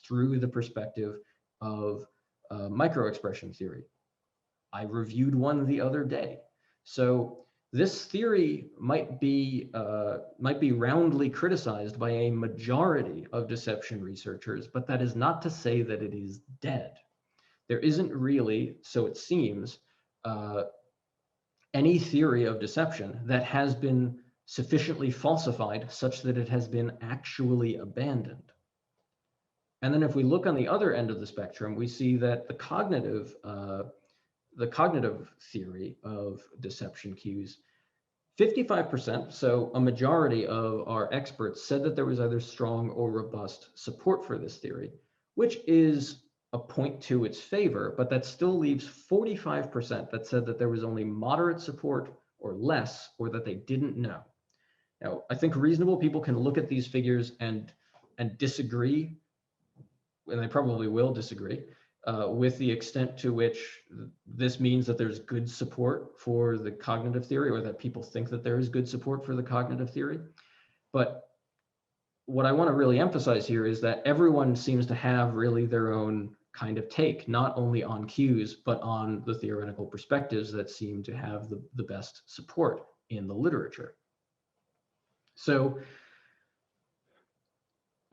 through the perspective of microexpression theory. I reviewed one the other day. So this theory might be roundly criticized by a majority of deception researchers, but that is not to say that it is dead. There isn't really, so it seems, any theory of deception that has been sufficiently falsified such that it has been actually abandoned. And then if we look on the other end of the spectrum, we see that the cognitive theory of deception cues, 55%, so a majority of our experts said that there was either strong or robust support for this theory, which is a point to its favor, but that still leaves 45% that said that there was only moderate support or less, or that they didn't know. Now, I think reasonable people can look at these figures and disagree, and they probably will disagree, with the extent to which this means that there's good support for the cognitive theory, or that people think that there is good support for the cognitive theory. But what I want to really emphasize here is that everyone seems to have really their own kind of take, not only on cues, but on the theoretical perspectives that seem to have the best support in the literature. So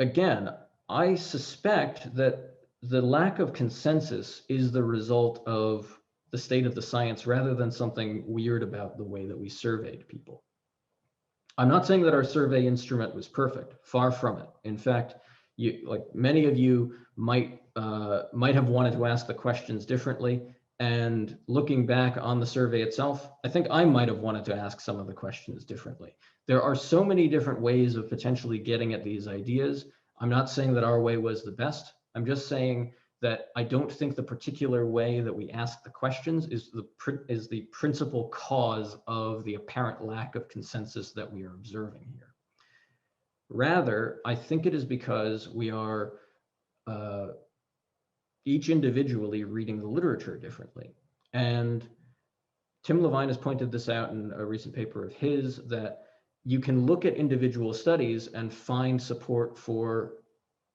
again, I suspect that the lack of consensus is the result of the state of the science rather than something weird about the way that we surveyed people. I'm not saying that our survey instrument was perfect, far from it. In fact, like many of you might have wanted to ask the questions differently. And looking back on the survey itself, I think I might have wanted to ask some of the questions differently. There are so many different ways of potentially getting at these ideas. I'm not saying that our way was the best. I'm just saying that I don't think the particular way that we ask the questions is the principal cause of the apparent lack of consensus that we are observing here. Rather, I think it is because we are each individually reading the literature differently. And Tim Levine has pointed this out in a recent paper of his, that you can look at individual studies and find support for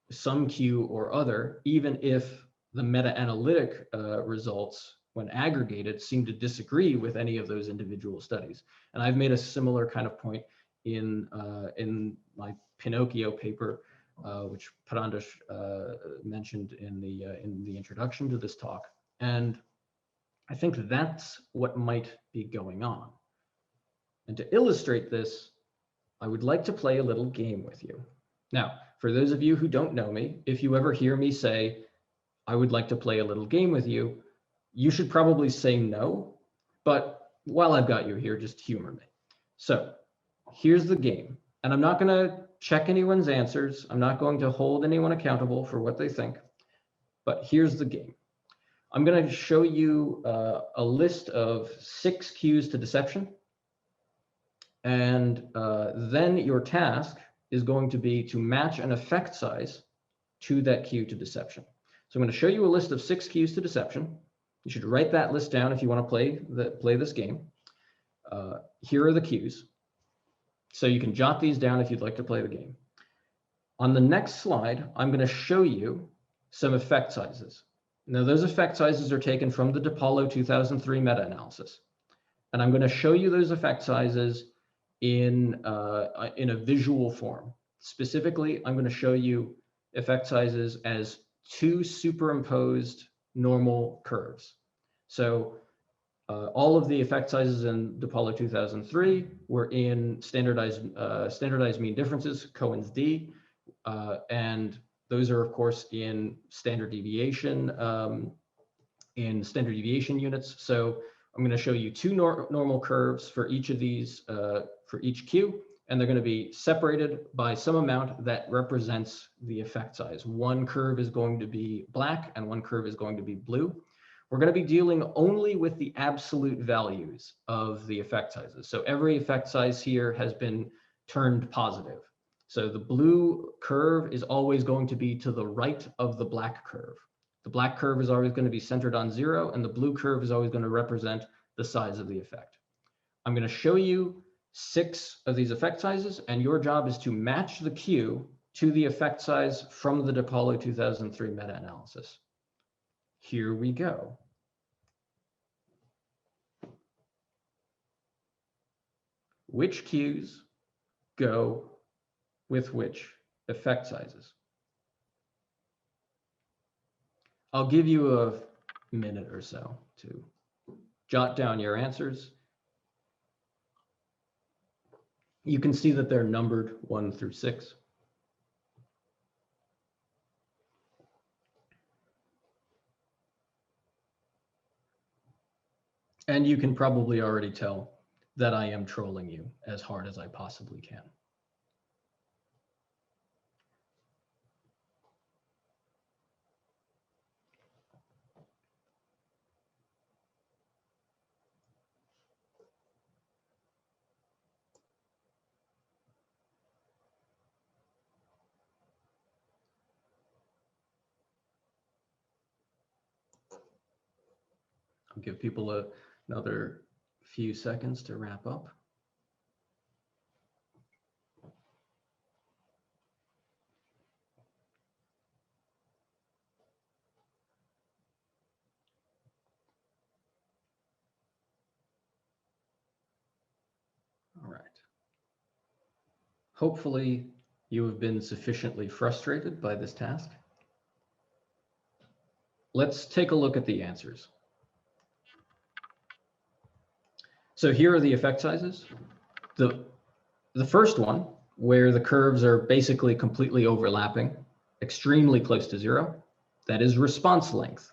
some cue or other, even if the meta-analytic results, when aggregated, seem to disagree with any of those individual studies. And I've made a similar kind of point in my Pinocchio paper, which Parandas mentioned in the introduction to this talk. And I think that's what might be going on. And to illustrate this, I would like to play a little game with you. Now, for those of you who don't know me, if you ever hear me say, I would like to play a little game with you, you should probably say no, but while I've got you here, just humor me. So here's the game, and I'm not gonna check anyone's answers. I'm not going to hold anyone accountable for what they think, but here's the game. I'm gonna show you a list of 6 cues to deception, and then your task is going to be to match an effect size to that cue to deception. So I'm going to show you a list of 6 cues to deception. You should write that list down if you want to play this game. Here are the cues. So you can jot these down if you'd like to play the game. On the next slide, I'm going to show you some effect sizes. Now, those effect sizes are taken from the DiPaolo 2003 meta-analysis. And I'm going to show you those effect sizes in a visual form. Specifically, I'm going to show you effect sizes as 2 superimposed normal curves. So all of the effect sizes in DiPaolo 2003 were in standardized mean differences, Cohen's d, and those are of course in standard deviation units. So I'm going to show you 2 normal curves for each of these, for each cue, and they're going to be separated by some amount that represents the effect size. One curve is going to be black and one curve is going to be blue. We're going to be dealing only with the absolute values of the effect sizes. So every effect size here has been turned positive. So the blue curve is always going to be to the right of the black curve. The black curve is always going to be centered on 0, and the blue curve is always going to represent the size of the effect. I'm going to show you 6 of these effect sizes, and your job is to match the Q to the effect size from the DiPaolo 2003 meta-analysis. Here we go. Which Qs go with which effect sizes? I'll give you a minute or so to jot down your answers. You can see that they're numbered 1 through 6. And you can probably already tell that I am trolling you as hard as I possibly can. I'll give people another few seconds to wrap up. All right. Hopefully, you have been sufficiently frustrated by this task. Let's take a look at the answers. So here are the effect sizes. The first one, where the curves are basically completely overlapping, extremely close to 0, that is response length,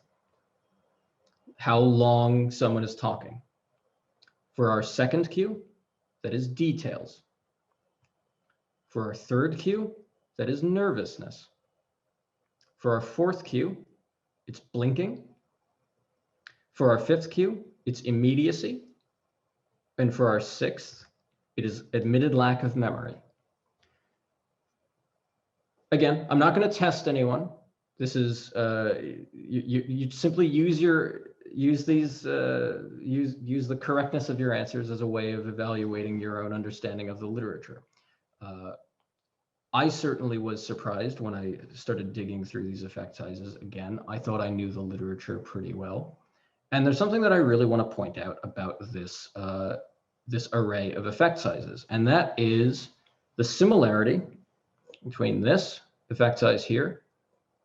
how long someone is talking. For our second Q, that is details. For our third Q, that is nervousness. For our fourth Q, it's blinking. For our fifth Q, it's immediacy. And for our sixth, it is admitted lack of memory. Again, I'm not going to test anyone. This is you simply use the correctness of your answers as a way of evaluating your own understanding of the literature. I certainly was surprised when I started digging through these effect sizes again. I thought I knew the literature pretty well. And there's something that I really want to point out about this, this array of effect sizes, and that is the similarity between this effect size here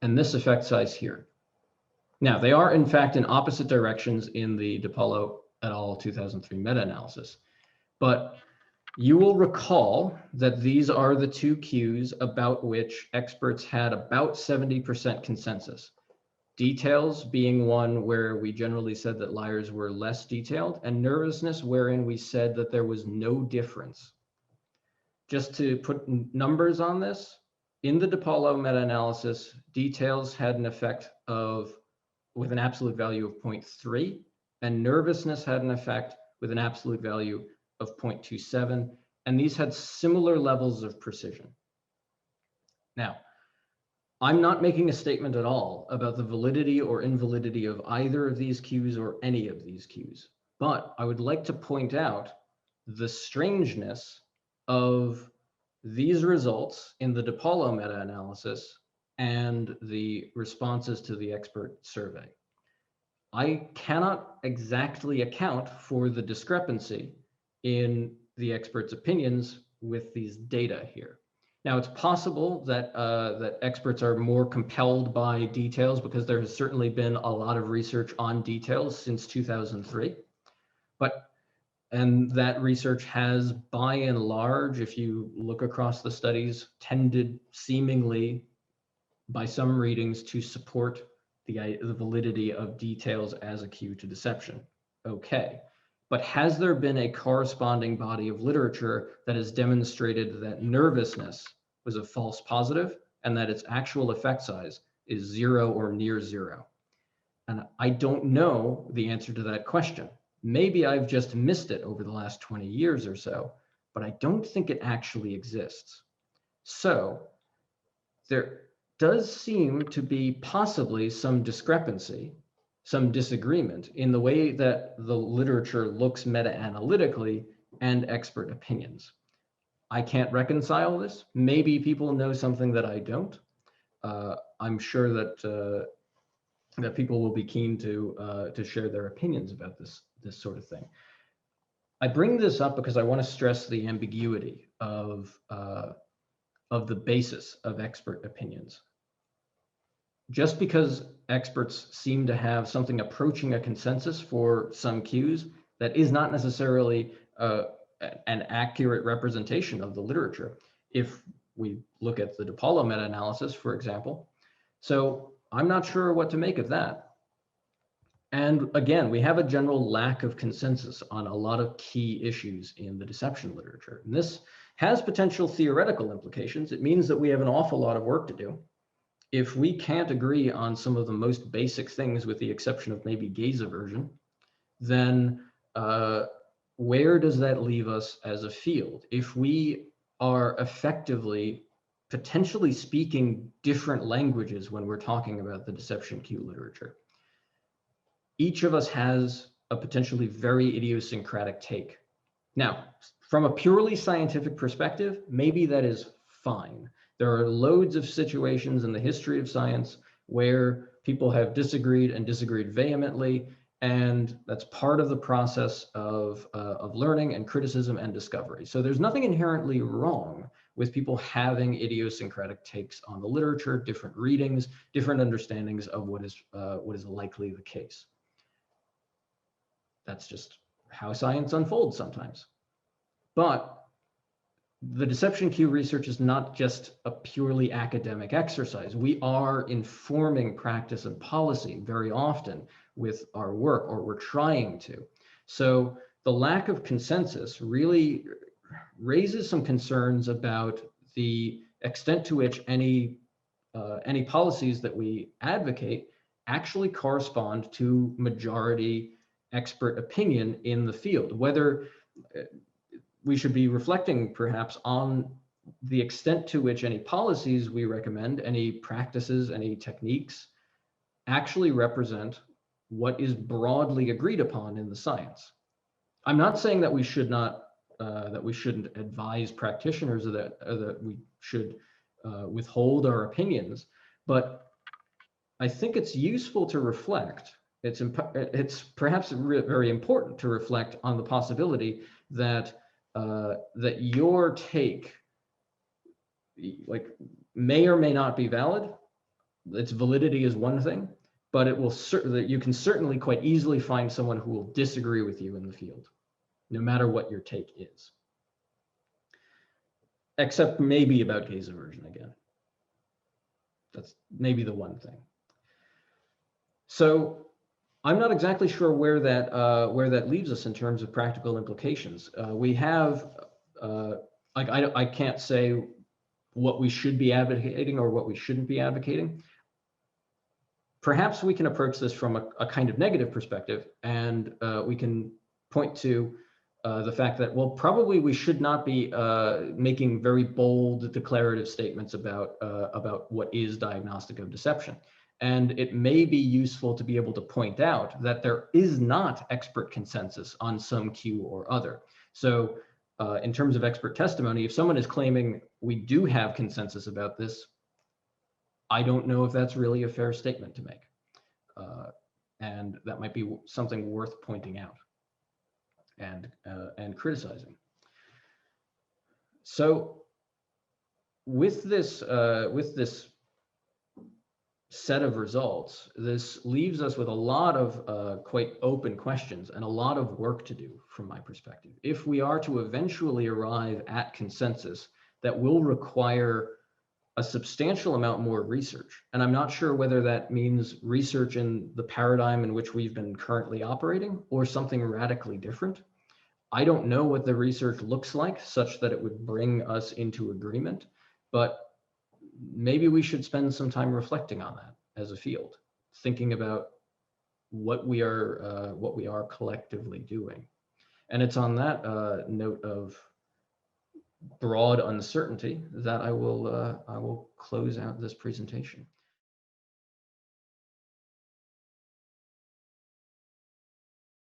and this effect size here. Now, they are in fact in opposite directions in the DiPaolo et al. 2003 meta-analysis, but you will recall that these are the 2 Qs about which experts had about 70% consensus. Details being one where we generally said that liars were less detailed, and nervousness wherein we said that there was no difference. Just to put numbers on this, in the DiPaolo meta-analysis, details had an effect with an absolute value of 0.3, and nervousness had an effect with an absolute value of 0.27, and these had similar levels of precision. Now, I'm not making a statement at all about the validity or invalidity of either of these Qs or any of these Qs, but I would like to point out the strangeness of these results in the DiPaolo meta-analysis and the responses to the expert survey. I cannot exactly account for the discrepancy in the experts' opinions with these data here. Now, it's possible that that experts are more compelled by details because there has certainly been a lot of research on details since 2003, and that research has, by and large, if you look across the studies, tended seemingly, by some readings, to support the validity of details as a cue to deception. Okay. But has there been a corresponding body of literature that has demonstrated that nervousness was a false positive and that its actual effect size is 0 or near 0? And I don't know the answer to that question. Maybe I've just missed it over the last 20 years or so, but I don't think it actually exists. So there does seem to be possibly some discrepancy, some disagreement in the way that the literature looks meta-analytically and expert opinions. I can't reconcile this. Maybe people know something that I don't. I'm sure that that people will be keen to share their opinions about this sort of thing. I bring this up because I want to stress the ambiguity of the basis of expert opinions. Just because experts seem to have something approaching a consensus for some cues, that is not necessarily an accurate representation of the literature. If we look at the DiPaolo meta-analysis, for example. So I'm not sure what to make of that. And again, we have a general lack of consensus on a lot of key issues in the deception literature. And this has potential theoretical implications. It means that we have an awful lot of work to do. If we can't agree on some of the most basic things, with the exception of maybe gaze aversion, then where does that leave us as a field? If we are effectively potentially speaking different languages when we're talking about the deception cue literature, each of us has a potentially very idiosyncratic take. Now, from a purely scientific perspective, maybe that is fine. There are loads of situations in the history of science where people have disagreed and disagreed vehemently, and that's part of the process of learning and criticism and discovery. So there's nothing inherently wrong with people having idiosyncratic takes on the literature, different readings, different understandings of what is likely the case. That's just how science unfolds sometimes. But the deception cue research is not just a purely academic exercise. We are informing practice and policy very often with our work, or we're trying to. So the lack of consensus really raises some concerns about the extent to which any policies that we advocate actually correspond to majority expert opinion in the field, whether we should be reflecting perhaps on the extent to which any policies we recommend, any practices, any techniques actually represent what is broadly agreed upon in the science. I'm not saying that we should not, that we shouldn't advise practitioners, or that we should withhold our opinions, but I think it's useful to reflect. It's perhaps very important to reflect on the possibility that that your take, like, may or may not be valid. Its validity is one thing, but it will you can certainly quite easily find someone who will disagree with you in the field, no matter what your take is. Except maybe about gaze aversion again. That's maybe the one thing. So I'm not exactly sure where that leaves us in terms of practical implications. We have, I can't say what we should be advocating or what we shouldn't be advocating. Perhaps we can approach this from a kind of negative perspective, and we can point to the fact that, well, probably we should not be making very bold declarative statements about what is diagnostic of deception. And it may be useful to be able to point out that there is not expert consensus on some cue or other. So in terms of expert testimony, if someone is claiming we do have consensus about this, I don't know if that's really a fair statement to make. And that might be something worth pointing out and criticizing. So with this set of results, this leaves us with a lot of quite open questions and a lot of work to do from my perspective. If we are to eventually arrive at consensus, that will require a substantial amount more research. And I'm not sure whether that means research in the paradigm in which we've been currently operating or something radically different. I don't know what the research looks like such that it would bring us into agreement, but maybe we should spend some time reflecting on that as a field, thinking about what we are collectively doing. And it's on that note of broad uncertainty that I will close out this presentation.